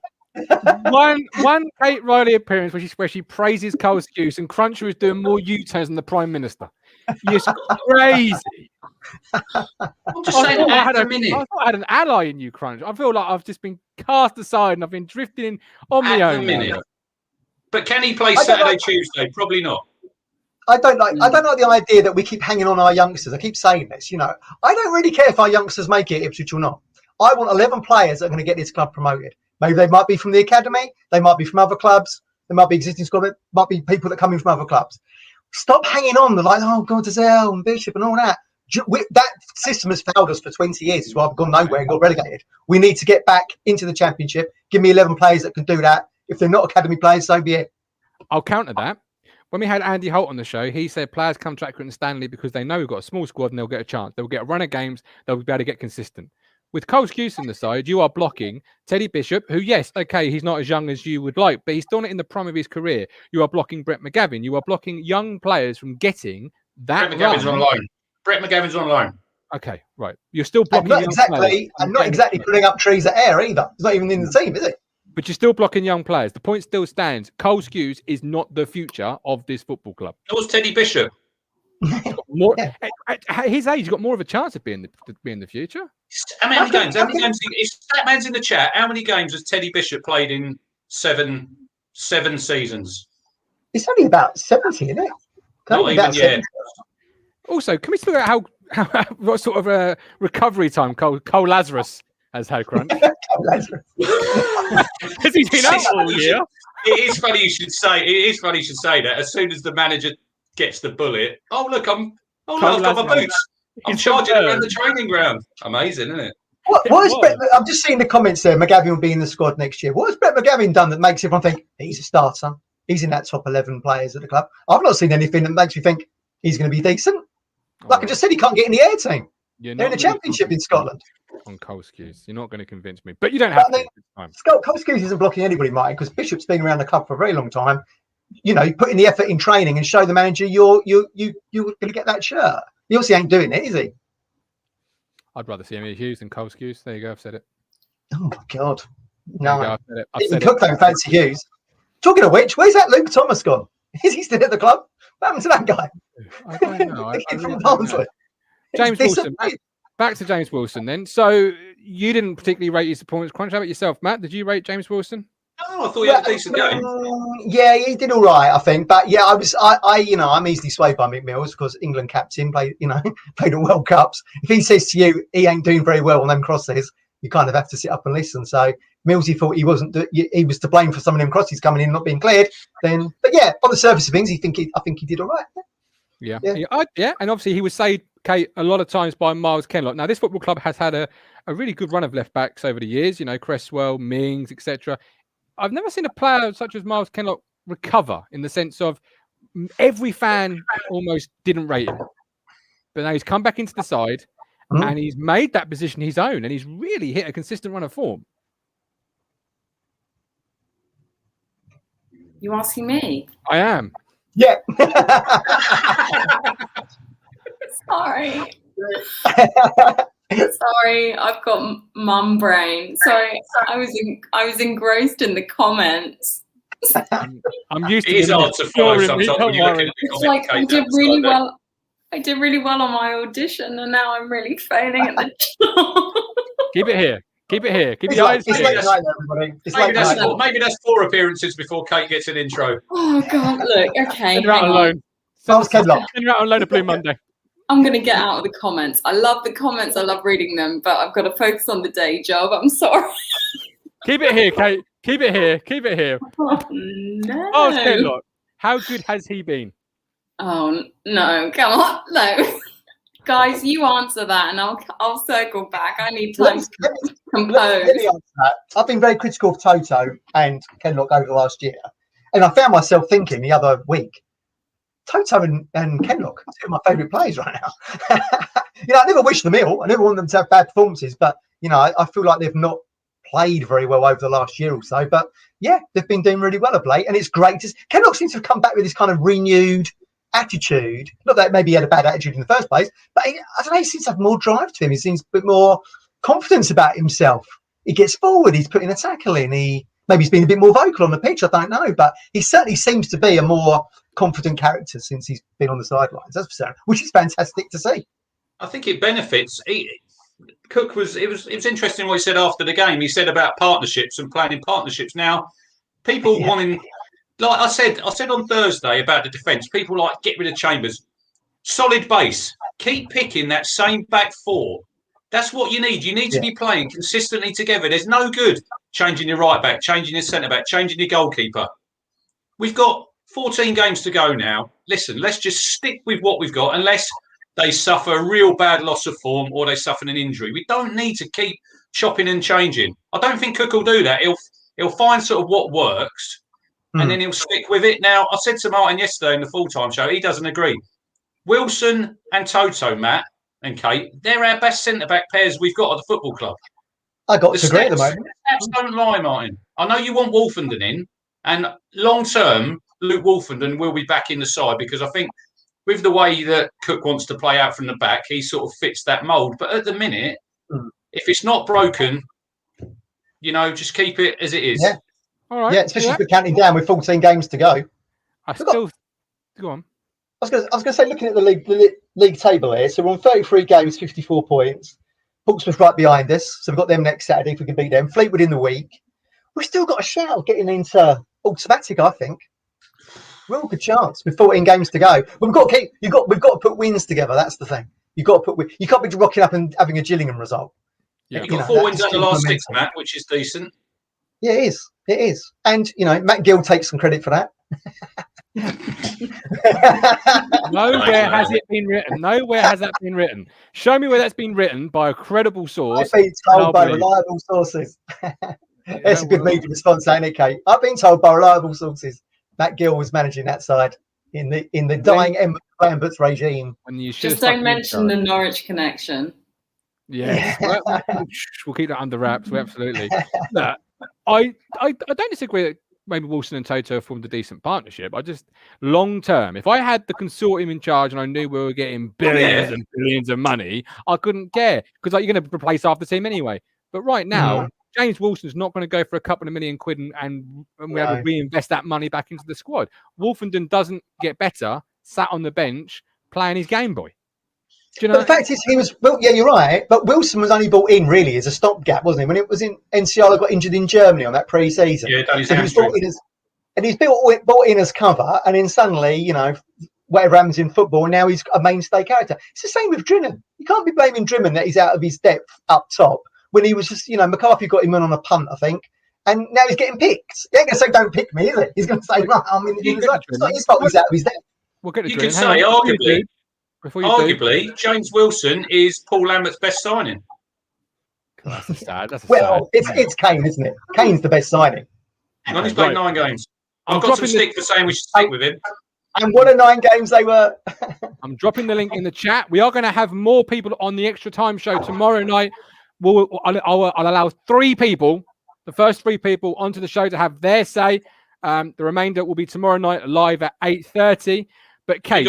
One Kate Riley appearance where she praises Cole Skuse and Cruncher is doing more U-turns than the Prime Minister. You're crazy. I'm just saying I thought I had an ally in you, Crunch. I feel like I've just been cast aside and I've been drifting on my own. Minute. But can he play Saturday, Tuesday? Probably not. I don't like the idea that we keep hanging on our youngsters. I keep saying this, I don't really care if our youngsters make it Ipswich or not. I want 11 players that are going to get this club promoted. Maybe they might be from the academy. They might be from other clubs. They might be existing squad. Might be people that come in from other clubs. Stop hanging on. They're like, oh, God, Dozzell and Bishop and all that. That system has failed us for 20 years. Is why we've gone nowhere and got relegated. We need to get back into the Championship. Give me 11 players that can do that. If they're not academy players, so be it. I'll counter that. When we had Andy Holt on the show, he said players come to Accrington Stanley because they know we've got a small squad and they'll get a chance. They'll get a run of games. They'll be able to get consistent. With Cole Skuse on the side, you are blocking Teddy Bishop, who, yes, okay, he's not as young as you would like, but he's still not in the prime of his career. You are blocking Brett McGavin. You are blocking young players from getting that Brett McGavin's on loan. Brett McGavin's on loan. Okay, right. You're still blocking not exactly pulling up trees at air either. He's not even in the team, is it? But you're still blocking young players. The point still stands. Cole Skuse is not the future of this football club. It was Teddy Bishop. At his age, he's got more of a chance of being the future. How many games? If that man's in the chat, how many games has Teddy Bishop played in seven seasons? It's only about 70, isn't it? Not even, yeah. Also, can we talk about how what sort of a recovery time Cole Lazarus has had, Crunch? Has he been up all year? It is funny you should say that. As soon as the manager gets the bullet, I've got my boots. I'm charging around the training ground. Amazing, isn't it? What is Brett? I'm just seeing the comments there. McGavin will be in the squad next year. What has Brett McGavin done that makes everyone think he's a starter? He's in that top 11 players at the club. I've not seen anything that makes me think he's going to be decent. Like I just said, he can't get in the air team. They're in the Championship in Scotland. On Cole Skuse, you're not going to convince me, but you don't have to. Cole Skuse isn't blocking anybody, Mike, because Bishop's been around the club for a very long time. put in the effort in training and show the manager you're going to get that shirt. He obviously ain't doing it, is he? I'd rather see Emmy Hughes than Cole Skuse. There you go. I've said it. Oh my God. No. I've Cook don't fancy Hughes. Talking of which, where's that Luke Thomas gone? Is he still at the club? What happened to that guy? I don't know. From Barnsley. James Wilson. Back to James Wilson then. So you didn't particularly rate his performance crunch. How about yourself, Matt? Did you rate James Wilson? Oh, I thought he had a decent game. Yeah, he did all right, I think. But yeah, I'm easily swayed by Mick Mills because England captain played the World Cups. If he says to you he ain't doing very well on them crosses, you kind of have to sit up and listen. So Millsy thought he was to blame for some of them crosses coming in and not being cleared. But yeah, on the surface of things, I think he did all right. Yeah. And obviously he was saved, Kate, a lot of times by Miles Kenlock. Now this football club has had a really good run of left backs over the years. Cresswell, Mings, etc. I've never seen a player such as Miles Kenlock recover in the sense of every fan almost didn't rate him, but now he's come back into the side and he's made that position his own, and he's really hit a consistent run of form. You asking me? I am. Yeah. Sorry. Sorry, I've got mum brain. Sorry, I was engrossed in the comments. I'm used to it. It's hard to follow sometimes when you look at the comments. I did really well. I did really well on my audition, and now I'm really failing at the job. Keep it here. Keep your eyes here. Maybe that's 4 appearances before Kate gets an intro. Oh God! Look, okay. Send her out on loan. Send her out on loan to Blue Monday. I'm going to get out of the comments. I love the comments. I love reading them, but I've got to focus on the day job. I'm sorry. Keep it here, Kate. Keep it here. Oh, no. Oh, Kenlock. How good has he been? Oh, no. Come on. No. Guys, you answer that and I'll circle back. I need time to compose. Let me answer that. I've been very critical of Toto and Kenlock over the last year. And I found myself thinking the other week, Toto and Kenlock are two of my favourite players right now. I never wish them ill. I never want them to have bad performances. But, I feel like they've not played very well over the last year or so. But, yeah, they've been doing really well of late. And it's great. Kenlock seems to have come back with this kind of renewed attitude. Not that maybe he had a bad attitude in the first place, but I don't know, he seems to have more drive to him. He seems a bit more confidence about himself. He gets forward. He's putting a tackle in. Maybe he's been a bit more vocal on the pitch. I don't know, but he certainly seems to be a more confident character since he's been on the sidelines. That's for certain, which is fantastic to see. I think it benefits. Cook was interesting what he said after the game. He said about partnerships and playing in partnerships. Now, people wanting, like I said on Thursday about the defence, people like get rid of Chambers. Solid base. Keep picking that same back four. That's what you need. You need to be playing consistently together. There's no good changing your right back, changing your centre back, changing your goalkeeper. We've got 14 games to go now. Listen, let's just stick with what we've got unless they suffer a real bad loss of form or they suffer an injury. We don't need to keep chopping and changing. I don't think Cook will do that. He'll find sort of what works and then he'll stick with it. Now, I said to Martin yesterday in the full-time show, he doesn't agree. Wilson and Toto, Matt and Kate, they're our best centre-back pairs we've got at the football club. I got to agree at the moment. The stats don't lie, Martin. I know you want Wolfenden in, and long-term, Luke Wolfenden will be back in the side because I think with the way that Cook wants to play out from the back, he sort of fits that mould. But at the minute, if it's not broken, just keep it as it is. Yeah, all right. Yeah, especially if we're counting down with 14 games to go. Go on. I was going to say, looking at the league table here, so we're on 33 games, 54 points. Portsmouth right behind us, so we've got them next Saturday if we can beat them. Fleetwood in the week. We've still got a shout getting into automatic, I think. Real good chance with 14 games to go. But we've got to put wins together. That's the thing. You can't be rocking up and having a Gillingham result. Yeah, you've got 4 wins out of the last 6, Matt, which is decent. Yeah, it is. It is. And Matt Gill takes some credit for that. Nowhere has it been written. Nowhere has that been written. Show me where that's been written by a credible source. I've been told by reliable sources. That's a good media response, ain't it, Kate? I've been told by reliable sources Matt Gill was managing that side in the dying Lambert's regime. Just don't mention the Norwich connection. Yeah, we'll keep that under wraps. Absolutely. No, I don't disagree that maybe Wilson and Toto formed a decent partnership. I just long term, if I had the consortium in charge and I knew we were getting billions and billions of money, I couldn't care because like, you're going to replace half the team anyway. But right now, James Wilson's not going to go for a couple of million quid and we have to reinvest that money back into the squad. Wolfenden doesn't get better, sat on the bench playing his Game Boy. Do you know? But the fact is, he was, well, yeah, you're right. But Wilson was only brought in really as a stopgap, wasn't he? When it was in Enciala got injured in Germany on that pre-season. Yeah, so he was brought in as cover, and then suddenly, you know, whatever happens in football, and now he's a mainstay character. It's the same with Drinan. You can't be blaming Drinan that he's out of his depth up top when he was just, you know, McCarthy got him in on a punt, I think, and now he's getting picked. He ain't going to say, don't pick me, is he? He's going to say, right, I'm in the game. It's not his fault he's out of his depth. We'll get to you can say, arguably, James Wilson is Paul Lambert's best signing. That's sad. It's Kane, isn't it? Kane's the best signing. Hang on, he's played 9 games. I've got some stick for saying we should stick with him. And what a 9 games they were. I'm dropping the link in the chat. We are going to have more people on the Extra Time show tomorrow night. I'll allow 3 people, the first 3 people onto the show to have their say. The remainder will be tomorrow night live at 8:30. But Kate,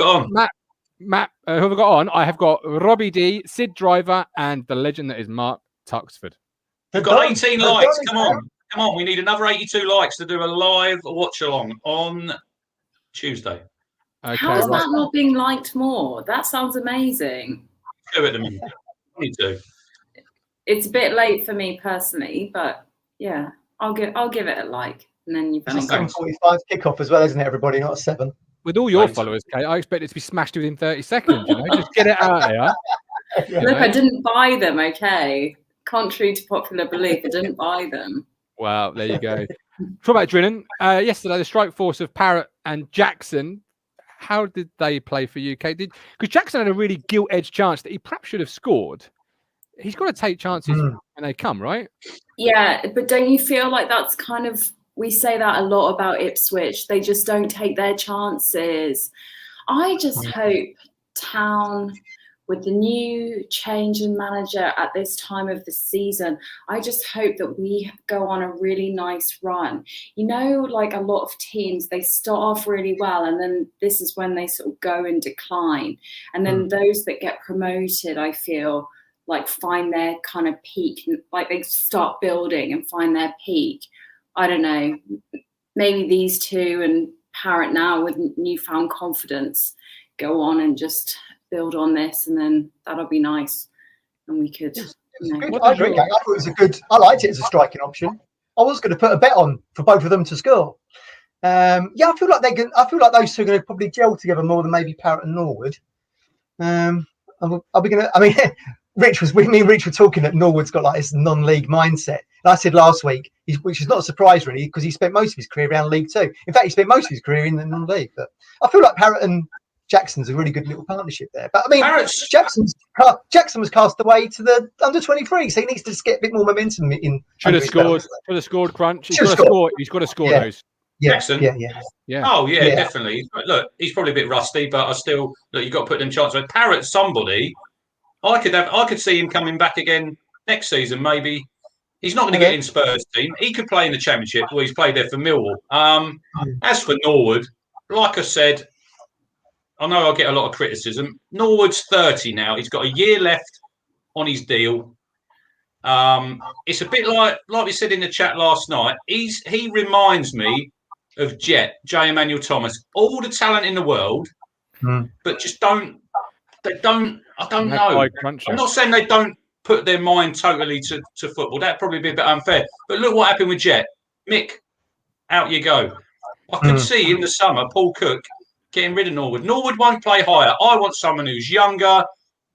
Matt, who have I got on? I have got Robbie D, Sid Driver, and the legend that is Mark Tuxford. We've got 18 likes. Come on. We need another 82 likes to do a live watch along on Tuesday. Okay, how is that not being liked more? That sounds amazing. Do it a minute. Me too. It's a bit late for me personally, but yeah, I'll give it a like, and then you've done 7:45 kickoff as well, isn't it? Everybody, not 7. With all your followers, Kate, I expect it to be smashed within 30 seconds. You know, just get it out there. Look, I didn't buy them. Okay, contrary to popular belief, I didn't buy them. Wow, there you go. Talk about Drinan. Yesterday, the strike force of Parrott and Jackson. How did they play for you, Kate? Because Jackson had a really gilt-edged chance that he perhaps should have scored. He's got to take chances when they come, right? Yeah, but don't you feel like that's kind of, we say that a lot about Ipswich. They just don't take their chances. I just hope Town, with the new change in manager at this time of the season, I just hope that we go on a really nice run. You know, like a lot of teams, they start off really well, and then this is when they sort of go in decline. And then those that get promoted, I feel like find their kind of peak, like they start building and find their peak. I don't know, maybe these two and Parrott now with newfound confidence go on and just build on this, and then that'll be nice. And we could. I agree. I thought it was a good. I liked it as a striking option. I was going to put a bet on for both of them to score. I feel like those two are going to probably gel together more than maybe Parrott and Norwood. Are we going to? I mean, me and Rich were talking that Norwood's got like this non-league mindset. And I said last week, which is not a surprise really, because he spent most of his career around League 2. In fact, he spent most of his career in the non-league. But I feel like Parrott and Jackson's a really good little partnership there. But I mean, Jackson was cast away to the under-23, so he needs to just get a bit more momentum in. Should have scored, Crunch. He's got to score those. Jackson. Yeah. Oh yeah, definitely. Look, he's probably a bit rusty, but I still look. You've got to put them chances. Parrott, somebody, I could see him coming back again next season. Maybe he's not going to get in Spurs team. He could play in the Championship. Well, he's played there for Millwall. As for Norwood, like I said, I know I get a lot of criticism. Norwood's 30 now. He's got a year left on his deal. It's a bit like we said in the chat last night. He reminds me of J. Emmanuel Thomas. All the talent in the world, but just I don't know. I'm not saying they don't put their mind totally to football. That'd probably be a bit unfair. But look what happened with Jet. Mick, out you go. I could see in the summer Paul Cook getting rid of Norwood. Norwood won't play higher. I want someone who's younger,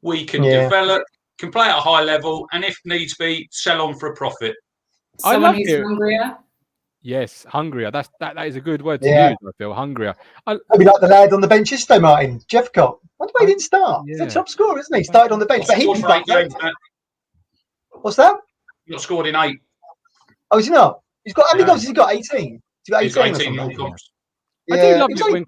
we can develop, can play at a high level, and if needs be, sell on for a profit. Someone who's hungrier. Yes, hungrier. That is a good word to use. I feel hungrier. Maybe like the lad on the bench yesterday, Martin Jeffcott. I don't know, he didn't start. He's a top scorer, isn't he? He started on the bench, but he didn't play. What's that? He got scored in 8. Oh, is he not? He's got how many goals has he got? 18. He's got 18. He's got 18 I do love it when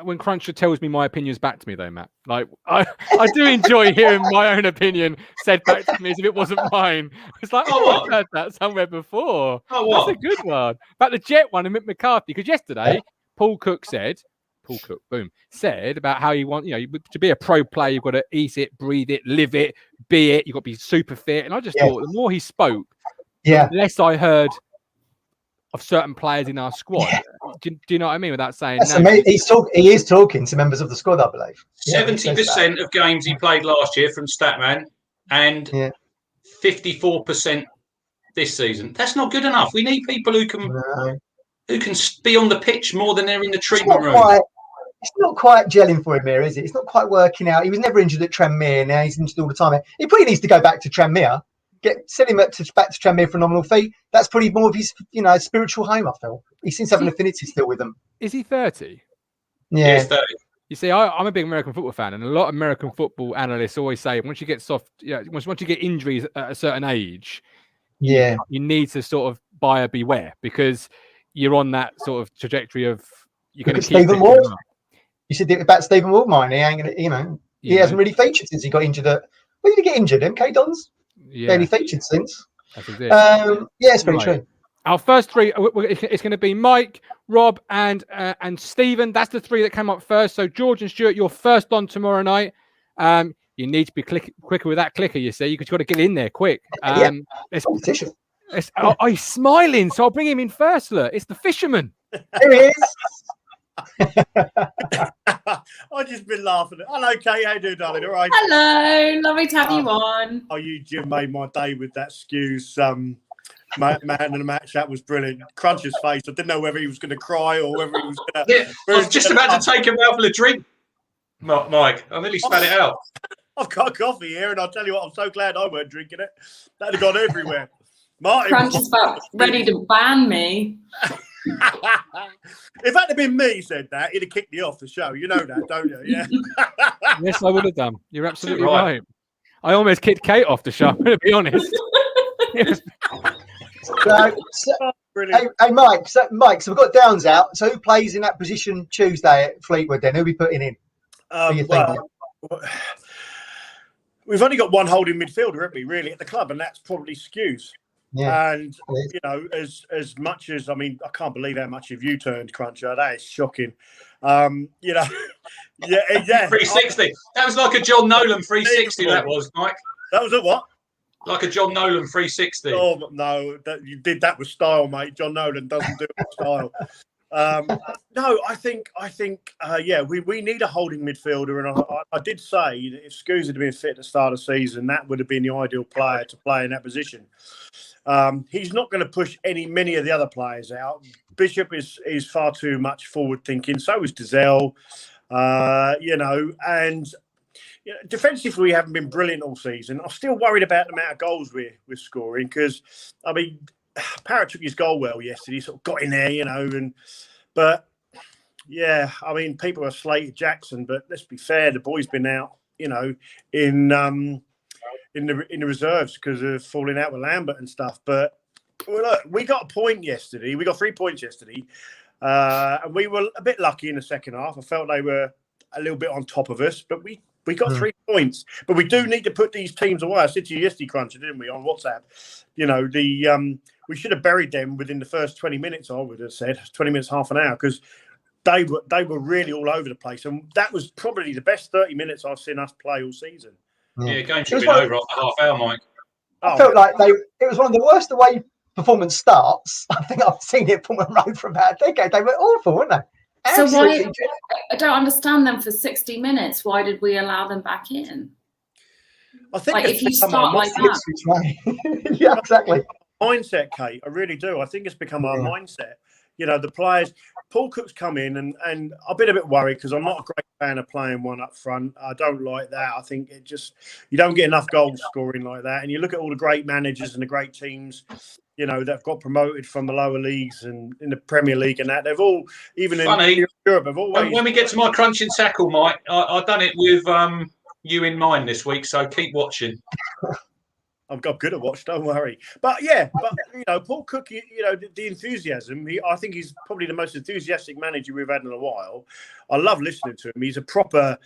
when Cruncher tells me my opinions back to me, though, Matt. Like, I do enjoy hearing my own opinion said back to me as if it wasn't mine. It's like, I've heard that somewhere before. That's a good one. But the Jet one and Mick McCarthy, because yesterday, Paul Cook said about how you want, to be a pro player, you've got to eat it, breathe it, live it, be it. You've got to be super fit. And I just thought the more he spoke, the less I heard of certain players in our squad. Do you know what I mean? Without saying he is talking to members of the squad, I believe. 70% of games he played last year from Statman, and 54% this season. That's not good enough. We need people who can be on the pitch more than they're in the treatment room. It's not quite gelling for him here, is it? It's not quite working out. He was never injured at Tranmere. Now he's injured all the time. He probably needs to go back to Tranmere. Send him back to Tranmere for a nominal fee. That's probably more of his, spiritual home, I feel. He seems to have an affinity still with them. Is he 30? Yeah, he's 30. You see, I'm a big American football fan, and a lot of American football analysts always say once you get once you get injuries at a certain age, you need to sort of buyer beware, because you're on that sort of trajectory of you're going to keep Stephen Ward. You said about Stephen Ward, mine. He ain't gonna, he hasn't really featured since he got injured at. When did he get injured? MK Dons. Barely featured since. It's very true. Our first three, it's going to be Mike, Rob, and Stephen. That's the three that came up first. So George and Stuart, you're first on tomorrow night. You need to be quicker with that clicker. You see, you've got to get in there quick. It's competition. He's smiling, so I'll bring him in first. Look, it's the fisherman. There he is. I've just been laughing. Hello, Kate. How you doing, darling? All right. Hello, lovely to have you on. Oh, you made my day with that Skuse man in the match. That was brilliant. Cruncher's face. I didn't know whether he was going to cry or whether he was going to. I was just about to take a mouthful of drink, Mike. I nearly spat it out. I've got coffee here, and I'll tell you what. I'm so glad I weren't drinking it. That'd have gone everywhere. Martin, Cruncher's about ready to ban me. If that had been me said that, he'd have kicked me off the show. You know that, don't you? Yeah. Yes, I would have done. You're absolutely right. I almost kicked Kate off the show, to be honest. Hey, Mike. So we've got Downs out. So who plays in that position Tuesday at Fleetwood then? Who are we putting in? We've only got one holding midfielder, haven't we, really, at the club, and that's probably Skuse. Yeah. And, as much as, I can't believe how much of you turned, Cruncher. That is shocking. 360. That was like a John Nolan 360, that was, Mike. That was a what? Like a John Nolan 360. Oh, no, you did that with style, mate. John Nolan doesn't do it with style. No, I think, we need a holding midfielder, and I did say that if Skuse had been fit at the start of the season, that would have been the ideal player to play in that position. He's not going to push many of the other players out. Bishop is far too much forward thinking. So is Dozzell, and defensively we haven't been brilliant all season. I'm still worried about the amount of goals we're scoring, because Parrott took his goal well yesterday. He sort of got in there, people are slated Jackson, but let's be fair, the boy's been out, in the reserves because of falling out with Lambert and stuff. But look, we got a point yesterday. We got 3 points yesterday, and we were a bit lucky in the second half. I felt they were a little bit on top of us, but we got 3 points. But we do need to put these teams away. I said to you yesterday, Cruncher, didn't we, on WhatsApp? We should have buried them within the first 20 minutes. I would have said 20 minutes, half an hour, because they were really all over the place, and that was probably the best 30 minutes I've seen us play all season. Yeah, game should have been over after half hour, Mike. I felt like it was one of the worst away performance starts I think I've seen at Plymouth Road for about a decade. They were awful, weren't they? So why? I don't understand them for 60 minutes. Why did we allow them back in? I think if you start like that. Yeah, exactly. Mindset, Kate. I really do. I think it's become our mindset. The players. Paul Cook's come in, and I've been a bit worried because I'm not a great fan of playing one up front. I don't like that. I think you don't get enough goal scoring like that. And you look at all the great managers and the great teams, that have got promoted from the lower leagues and in the Premier League and that. They've all, even in Europe, have always. When we get to my crunching tackle, Mike, I've done it with you in mind this week, so keep watching. I've got good at watch, don't worry. But yeah, Paul Cook, the enthusiasm, I think he's probably the most enthusiastic manager we've had in a while. I love listening to him. He's a proper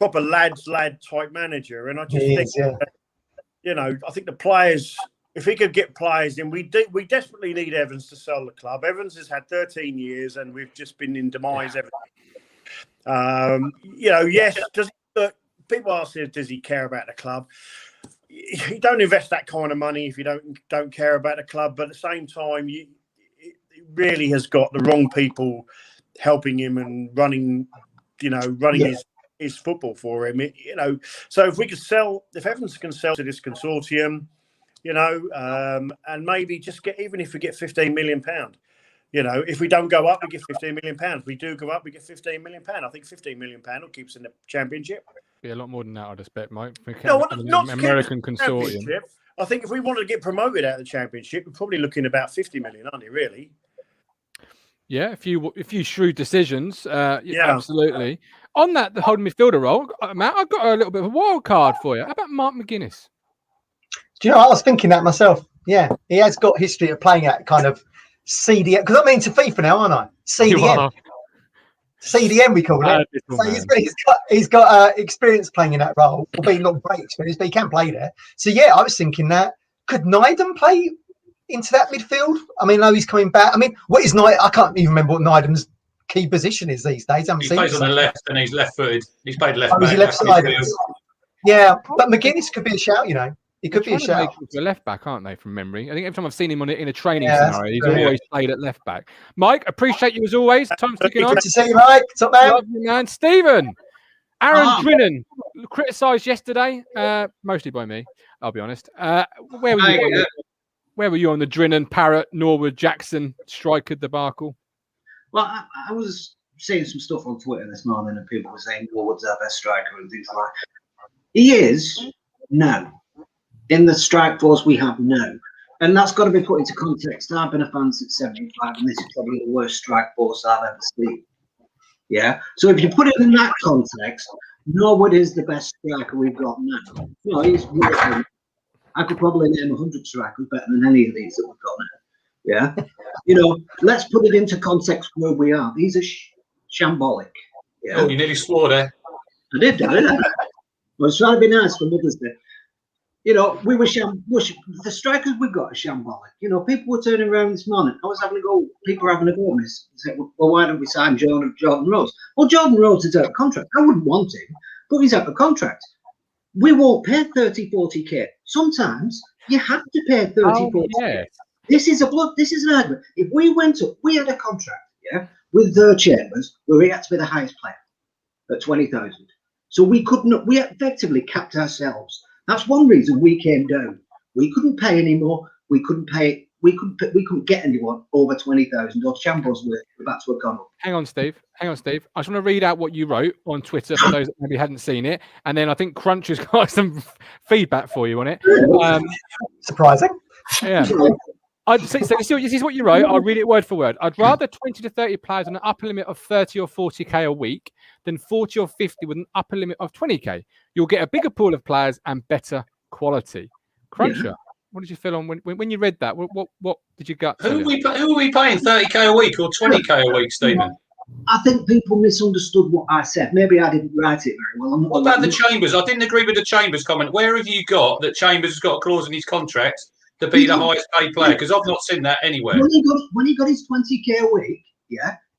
lad type manager. And I just think, I think the players, if he could get players in, we desperately need Evans to sell the club. Evans has had 13 years and we've just been in demise ever. Yes, people ask him, does he care about the club? You don't invest that kind of money if you don't care about the club. But at the same time, it really has got the wrong people helping him and running his football for him. So if Evans can sell to this consortium, and maybe just even if we get £15 million. If we don't go up, we get £15 million. If we do go up, we get £15 million. I think £15 million will keep us in the championship. Be a lot more than that, I'd expect, Mike. Not American consortium. I think if we wanted to get promoted out of the championship, we're probably looking at about 50 million, aren't we? Really? Yeah, a few shrewd decisions. Absolutely. On that, the holding midfielder role, Matt, I've got a little bit of a wild card for you. How about Mark McGuinness? Do you know? I was thinking that myself. Yeah, he has got history of playing at kind of CDM, because I'm into FIFA now, aren't I? CDM. CDM, we call it. So he's got experience playing in that role, albeit not great experience, but he can play there. So yeah, I was thinking that could Nydam play into that midfield? I mean, no, he's coming back. I mean, what is Nydam? I can't even remember what Nydam's key position is these days. He plays on the left and he's left-footed. He's played left back. Is he left-sided? Yeah, but McGuinness could be a shout, He could be a shout. A left back, aren't they, from memory? I think every time I've seen him in a training scenario, he's always played at left back. Mike, appreciate you as always. Time's ticking on. Good to see you, Mike. Top man. Love you, man. Stephen, Aaron Drinan, criticised yesterday, mostly by me, I'll be honest. Where were you on the Drinan, Parrott, Norwood, Jackson striker debacle? Well, I was seeing some stuff on Twitter this morning and people were saying Norwood's our best striker and things like that. He is? No. In the strike force, we have no. And that's got to be put into context. I've been a fan since 75, and this is probably the worst strike force I've ever seen. Yeah? So if you put it in that context, Norwood is the best striker we've got now. He's really, I could probably name 100 strikers better than any of these that we've got now. Yeah? Let's put it into context where we are. These are shambolic. Yeah? Oh, you nearly swore there. I did, didn't I? I was trying to be nice for Mother's Day. We were the strikers we've got are shambolic. People were turning around this morning. I was having a go. People were having a go at me. Said, well, why don't we sign Jordan Rhodes? Well, Jordan Rhodes is out of contract. I wouldn't want him, but he's out of contract. We won't pay 30, 40k. Sometimes you have to pay 30, 40k. Yeah. This is an argument. If we went up, we had a contract, with their Chambers, where we had to be the highest player at 20,000. So we effectively capped ourselves. That's one reason we came down. We couldn't pay anymore. We couldn't get anyone over 20,000 or Champions were about to have gone up. Hang on, Steve. I just want to read out what you wrote on Twitter for those that maybe hadn't seen it. And then I think Crunch has got some feedback for you on it. Surprising. Yeah. This is what you wrote. I'll read it word for word. I'd rather 20 to 30 players on an upper limit of 30 or 40k a week than 40 or 50 with an upper limit of 20k. You'll get a bigger pool of players and better quality. Cruncher, what did you feel on when you read that? What did you gut? Who are we paying 30k a week or 20k a week, Stephen? I think people misunderstood what I said. Maybe I didn't write it very well. What about the Chambers? I didn't agree with the Chambers comment. Where have you got that Chambers has got a clause in his contract to be the highest paid player? Because I've not seen that anywhere. When he got his 20k a week,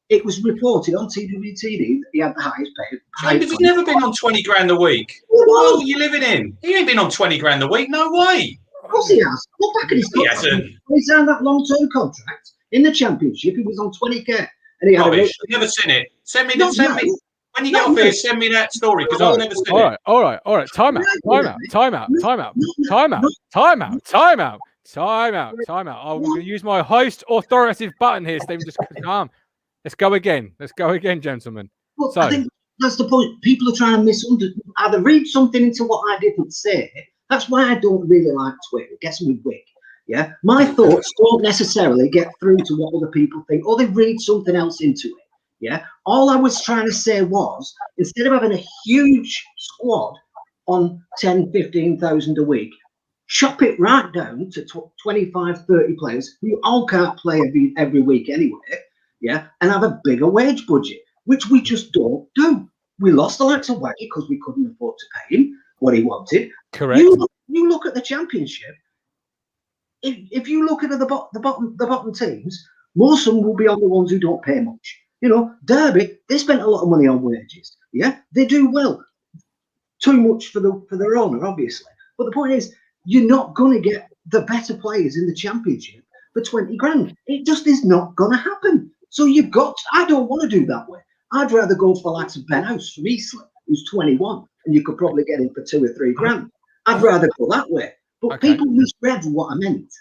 it was reported on TWTD that he had the highest paid. Chambers has never been on 20 grand a week. What world are you living in? He ain't been on 20 grand a week. No way. Of course he has. Look back at his contract. He hasn't. He signed that long-term contract in the Championship. He was on 20k, and he had. I've never seen it. Send me. When you get off here, send me that story because I've never seen it. All right. Time out. I will use my host authoritative button here, Stephen. Just calm. Let's go again, gentlemen. Well, I think that's the point. People are trying to misunderstand. Either read something into what I didn't say. That's why I don't really like Twitter. It gets me wick. Yeah, my thoughts don't necessarily get through to what other people think, or they read something else into it. Yeah, all I was trying to say was, instead of having a huge squad on 10, 15,000 a week, Chop it right down to 25, 30 players who all can't play every week anyway, yeah, and have a bigger wage budget, which we just don't do. We lost the likes of Waggy because we couldn't afford to pay him what he wanted. Correct. You look at the Championship. If you look at the bottom teams, most of them will be on the ones who don't pay much. You know, Derby, they spent a lot of money on wages. Yeah, they do well. Too much for their owner, obviously. But the point is, you're not going to get the better players in the Championship for 20 grand. It just is not going to happen. So I don't want to do that way. I'd rather go for the likes of Ben House from Eastleigh, who's 21, and you could probably get him for 2 or 3 grand. I'd rather go that way. But people misread what I meant.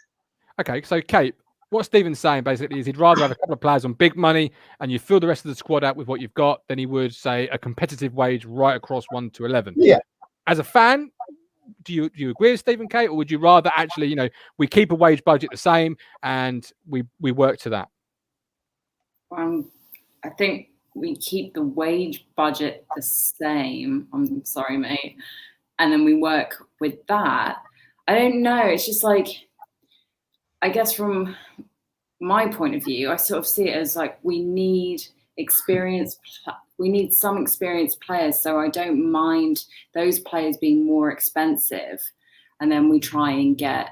Okay, so Kate, what Stephen's saying basically is he'd rather have a couple of players on big money and you fill the rest of the squad out with what you've got than he would, say, a competitive wage right across 1 to 11. Yeah. As a fan, do you agree with Stephen, Kate, or would you rather actually, we keep a wage budget the same and we work to that? I think we keep the wage budget the same. I'm sorry, mate. And then we work with that. I don't know. It's just like, I guess from my point of view, I sort of see it as like we need some experienced players. So I don't mind those players being more expensive. And then we try and get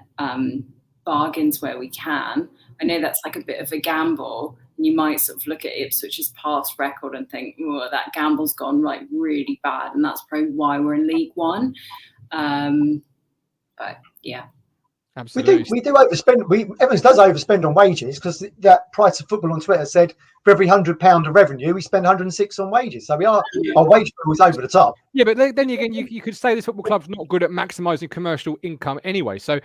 bargains where we can. I know that's like a bit of a gamble. You might sort of look at Ipswich's past record and think, oh, that gamble's gone like really bad. And that's probably why we're in League One. But yeah. Absolutely. We do overspend. Evans does overspend on wages because that Price of Football on Twitter said for every £100 of revenue, we spend 106 on wages. So our wage bill is over the top. Yeah, but then again, you could say this football club's not good at maximising commercial income anyway. So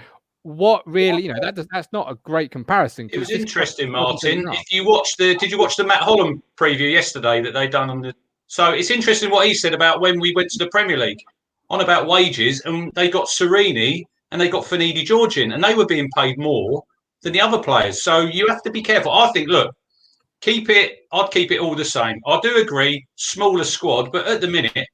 what really, that's not a great comparison. It was interesting, Martin. Did you watch the Matt Holland preview yesterday that they done on the? So it's interesting what he said about when we went to the Premier League on about wages, and they got Serini and they got Finidi Georgian, and they were being paid more than the other players. So you have to be careful. I think, look, I'd keep it all the same. I do agree, smaller squad, but at the minute,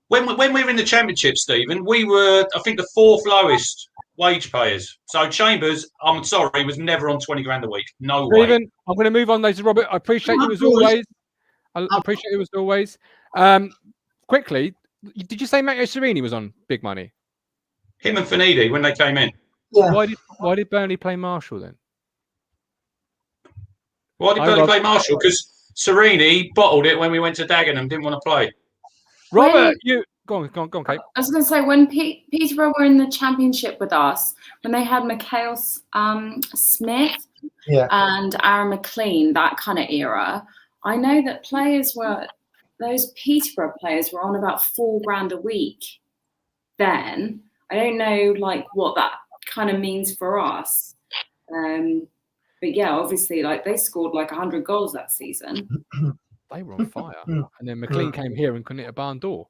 when we were in the Championship, Stephen, we were, I think, the 4th lowest wage payers. So Chambers, I'm sorry, was never on 20 grand a week. No way. Stephen, I'm going to move on, ladies and Robert. I appreciate you as always. Quickly, did you say Matteo Serini was on big money? Him and Finidi when they came in. Yeah. Why did Burnley play Marshall then? Why did Burnley play Marshall? Because Serini bottled it when we went to Dagenham, didn't want to play. Robert, you go on, Kate. I was going to say, when Peterborough were in the Championship with us, when they had Mikhail Smith and Aaron McLean, that kind of era, I know that those Peterborough players were on about £4 grand a week then. I don't know what that kind of means for us. But yeah, obviously they scored 100 goals that season. They were on fire. And then McLean came here and couldn't hit a barn door.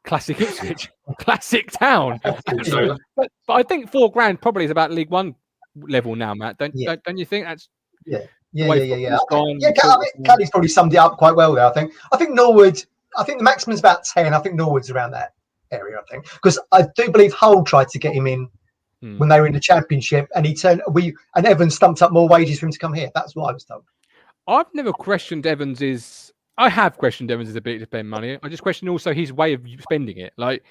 Classic Ipswich, classic town. but I think £4 grand probably is about League One level now, Matt. Don't you think that's Yeah. Caddy's probably summed it up quite well there. I think Norwood. I think the maximum's about 10. I think Norwood's around that area. I think because I do believe Hull tried to get him in when they were in the Championship, and and Evans stumped up more wages for him to come here. That's what I was told. I've never questioned Evans's. I have questioned Evans's ability to spend money. I just question also his way of spending it. Like,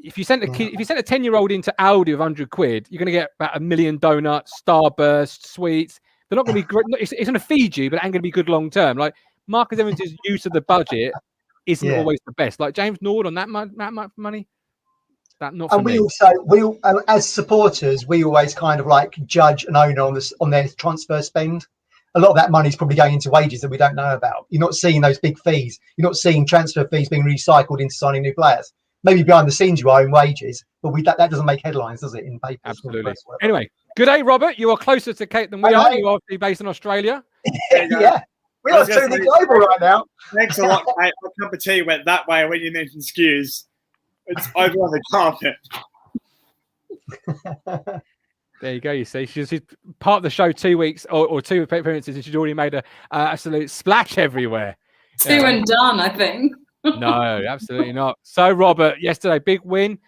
if you sent a 10-year-old into Aldi with 100 quid, you're going to get about 1 million donuts, Starburst, sweets. They're not going to be great. It's going to feed you, but it ain't going to be good long term. Like, Marcus Evans's use of the budget isn't always the best. Like James Norwood on that much money. That not. And we as supporters, we always kind of judge an owner on their transfer spend. A lot of that money is probably going into wages that we don't know about. You're not seeing those big fees. You're not seeing transfer fees being recycled into signing new players. Maybe behind the scenes you are in wages, but that doesn't make headlines, does it? In papers. Absolutely. Anyway, good day, Robert. You are closer to Kate than we are. You are based in Australia. Yeah. We are truly global right now. Thanks a lot, mate. My cup of tea went that way when you mentioned Skuse. It's over on the carpet. There you go. You see, she's part of the show 2 weeks or 2 appearances, and she's already made a absolute splash everywhere. 2 and done, I think. No, absolutely not. So, Robert, yesterday, big win.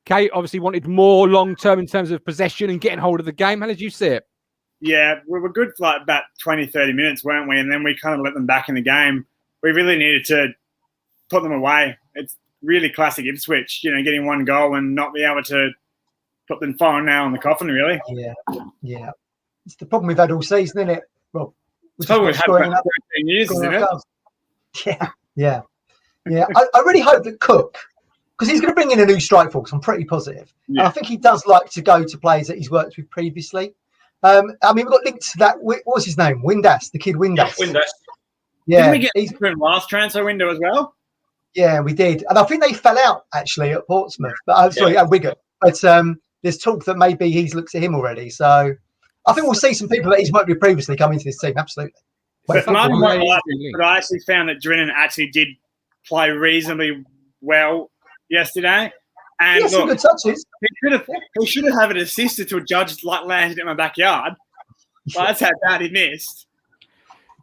Kate obviously wanted more long-term in terms of possession and getting hold of the game. How did you see it? Yeah, we were good for like about 20, 30 minutes, weren't we? And then we kind of let them back in the game. We really needed to put them away. It's really classic Ipswich, getting one goal and not be able to put the final nail in the coffin, really. Yeah. It's the problem we've had all season, isn't it, Rob? It's probably had for 13 years, isn't it? Yeah. I really hope that Cook, because he's going to bring in a new strike force, I'm pretty positive. Yeah. And I think he does like to go to players that he's worked with previously. We've got linked to that. What was his name? Windass, the kid Windass. Yeah, Windass. Yeah. Didn't we get him last transfer window as well? Yeah, we did. And I think they fell out, actually, at Portsmouth. But at Wigan. But there's talk that maybe he's looked at him already. So I think we'll see some people that he's worked with previously come into this team. Absolutely. But I actually found that Drinan actually did play reasonably well yesterday. And look, some good touches. He should have had an assist until Judge landed in my backyard. Well, that's how bad he missed.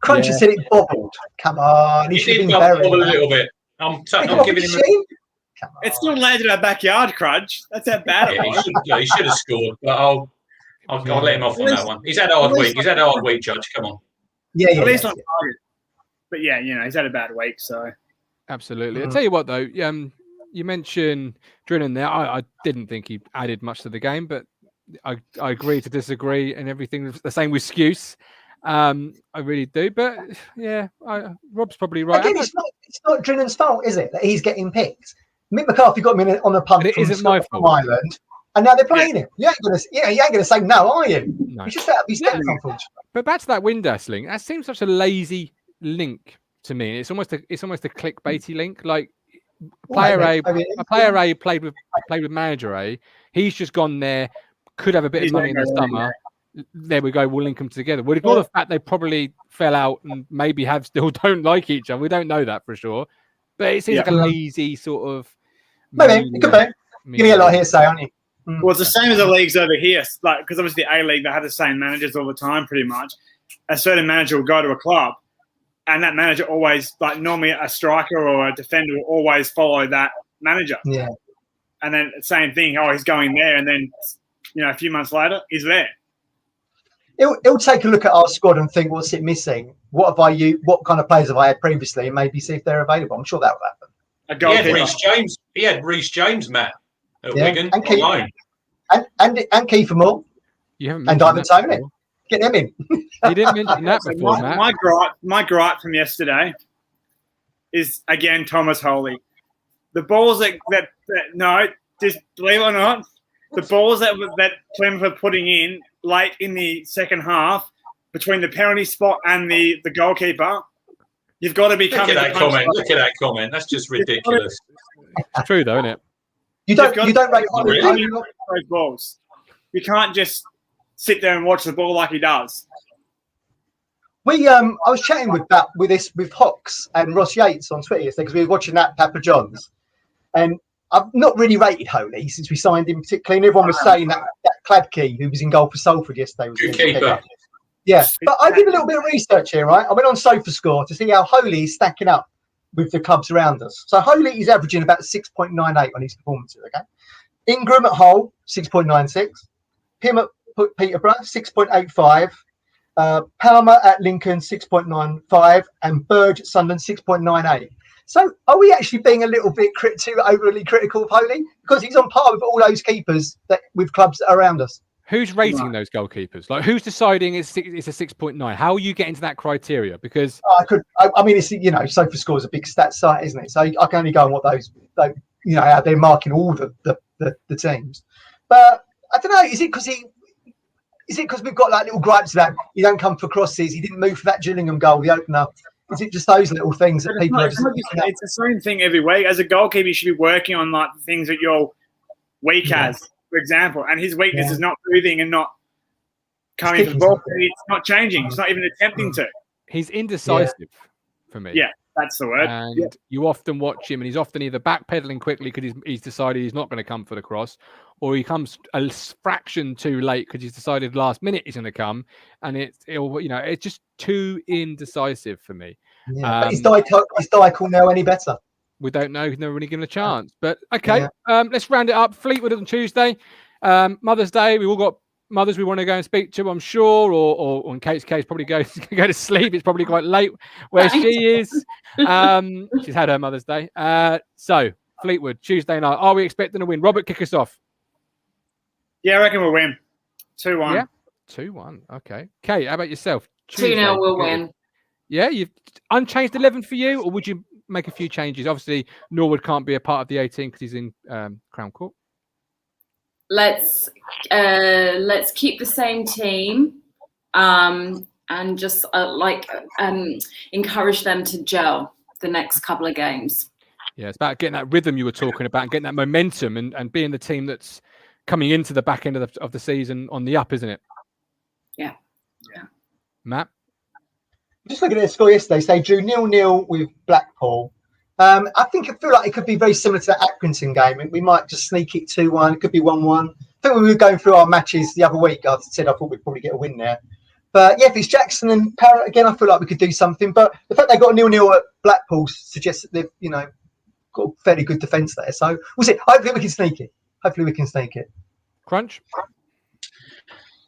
Crunchy said it bobbled. Come on, he should have been buried. A little bit. I'm giving him. It's still landed in our backyard, Crunch. That's how bad it was. He should have scored, but I'll let him off on that one. He's had a hard week. He's had a hard week, Judge. Come on. At least on target. But he's had a bad week, so. Absolutely. I'll tell you what, though. You mentioned Drinan there. I didn't think he added much to the game, but I agree to disagree and everything. The same with Skuse. I really do. But, Rob's probably right. Again, it's not Drinan's fault, is it, that he's getting picked? Mick McCarthy got him in on a punt from Scotland Ireland, and now they're playing him. You ain't gonna say no, are you? No. You just have to be steps, unfortunately. But back to that Windass link. That seems such a lazy link to me. It's almost a clickbaity link. Like player A played with manager A. He's just gone there. Could have a bit of money in the summer. There we go. We'll link them together. Well, ignore the fact they probably fell out and maybe still don't like each other. We don't know that for sure. But it seems like a lazy sort of. Maybe it could be. Give me a lot of hearsay, aren't you? Well, it's the same as the leagues over here. Because obviously the A-League, they have the same managers all the time, pretty much. A certain manager will go to a club, and that manager always, normally a striker or a defender will always follow that manager. Yeah. And then same thing. He's going there, and then a few months later, he's there. He'll take a look at our squad and think, what's it missing? What kind of players have I had previously, and maybe see if they're available. I'm sure that will happen. He had Reece James, Matt, at Wigan and alone. And Kiefer Moore. And Ivan Toney. Get them in. You didn't mention that before, Matt. My gripe from yesterday is, again, Thomas Holy. The balls just believe it or not, the balls that Plymouth are putting in late in the second half between the penalty spot and the goalkeeper, you've got to be coming. Look at that comment. That's just ridiculous. It's true, though, isn't it? You don't rate those balls. You can't just sit there and watch the ball like he does. I was chatting with Hawks and Ross Yates on Twitter yesterday because we were watching that Papa John's, and I've not really rated Holy since we signed him particularly, and everyone was saying that Cladkey, who was in goal for Salford yesterday, was good keeper. Yeah, but I did a little bit of research here, right? I went on SofaScore to see how Holy is stacking up with the clubs around us. So Holy is averaging about 6.98 on his performances, okay? Ingram at Hull, 6.96. Pim at Peterborough, 6.85. Palmer at Lincoln, 6.95. And Burge at Sunderland, 6.98. So are we actually being a little bit too overly critical of Holy? Because he's on par with all those keepers with clubs that are around us. Who's rating those goalkeepers? Like, who's deciding it's a 6.9? How are you getting to that criteria? Because it's SofaScore is a big stats site, isn't it? So I can only go on what how they're marking all the teams. But I don't know. Is it because we've got little gripes about he don't come for crosses, he didn't move for that Gillingham goal, the opener? Is it just those little things that people are just? It's the same thing every week. As a goalkeeper, you should be working on the things that you're weak as, for example. And his weakness is not moving and not coming to the ball. It's not changing. It's not even attempting to. He's indecisive for me. Yeah, that's the word. And you often watch him, and he's often either backpedaling quickly because he's decided he's not going to come for the cross, or he comes a fraction too late because he's decided last minute he's going to come, and it's just too indecisive for me. Yeah, but is Dykel now any better? we don't know. He's never really given a chance. But okay, let's round it up. Fleetwood on Tuesday. Mother's Day. We all got mothers we want to go and speak to, I'm sure, or in Kate's case, probably go to sleep. It's probably quite late where she is. She's had her Mother's Day. So Fleetwood, Tuesday night. Are we expecting a win? Robert, kick us off. Yeah, I reckon we'll win. 2-1. Yeah, 2-1. Okay. Kate, how about yourself? 2-0 we'll win. Yeah, you've unchanged 11 for you, or would you make a few changes? Obviously, Norwood can't be a part of the 18 because he's in Crown Court. Let's keep the same team, and just encourage them to gel the next couple of games. Yeah, it's about getting that rhythm you were talking about, and getting that momentum, and being the team that's coming into the back end of the season on the up, isn't it? Yeah. Matt? Just looking at the score yesterday, so they drew 0-0 with Blackpool. I feel like it could be very similar to that Accrington game. We might just sneak it 2-1. It could be 1-1. I think when we were going through our matches the other week, I said I thought we'd probably get a win there. But yeah, if it's Jackson and Parrott again, I feel like we could do something. But the fact they got a 0-0 at Blackpool suggests that they've, got a fairly good defence there. So we'll see. Hopefully we can sneak it. Crunch?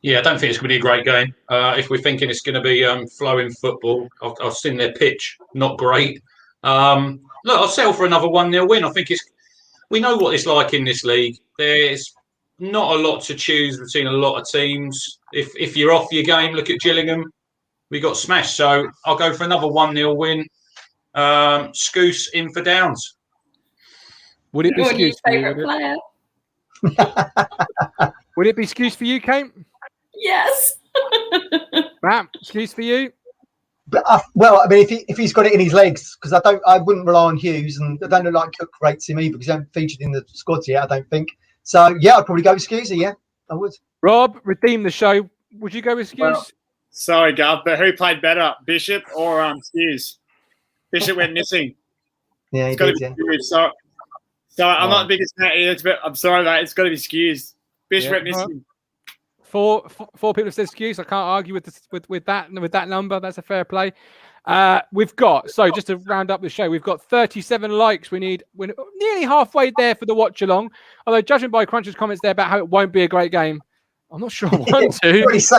Yeah, I don't think it's going to be a great game. If we're thinking it's going to be flowing football, I've seen their pitch, not great. Look, I'll settle for another 1-0 win. I think we know what it's like in this league. There's not a lot to choose between a lot of teams. If you're off your game, look at Gillingham. We got smashed. So I'll go for another 1-0 win. Skuse in for Downs. Would it be Skuse for you? Player? Would it be Skuse for you, Kate? Yes. Matt, Skuse for you? But if he's got it in his legs, because I wouldn't rely on Hughes, and I don't know like Cook rates him either because he hasn't featured in the squads yet. I don't think so. Yeah, I'd probably go with Skuse. Yeah, I would. Rob, redeem the show. Would you go with Skuse? Well, sorry, Gov, but who played better, Bishop or Skuse? Bishop went missing. Yeah, he did. Yeah. So I'm not the biggest fan either, but I'm sorry, mate. It's got to be Skuse. Bishop went missing. Four people have said Skuse. I can't argue with that number. That's a fair play. We've got, so just to round up the show, we've got 37 likes. We're nearly halfway there for the watch along. Although judging by Crunch's comments there about how it won't be a great game, I'm not sure I want to. Yeah, but it's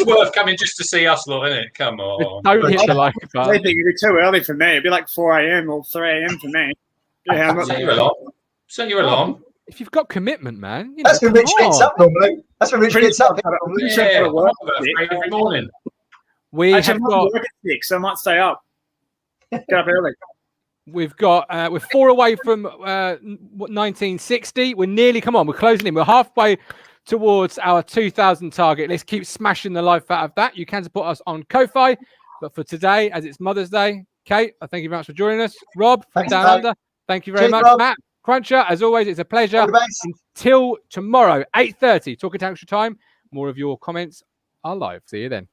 worth coming just to see us, lot, isn't it? Come on. Don't hit the like button. I think it'd be too early for me. It'd be like 4 a.m. or 3 a.m. for me. Yeah, I'm not Set your alarm. If you've got commitment, man. That's when Rich gets up normally. That's when Rich gets up. Yeah, every morning. I'm work at 6, so I might stay up. Get up early. We're 4 away from 1960. We're nearly, we're closing in. We're halfway towards our 2,000 target. Let's keep smashing the life out of that. You can support us on Ko-Fi. But for today, as it's Mother's Day, Kate, I thank you very much for joining us. Rob, Down Under, thank you very much. Rob. Matt, Cruncher, as always, it's a pleasure. Until tomorrow, 8:30, Talking Town time. More of your comments are live. See you then.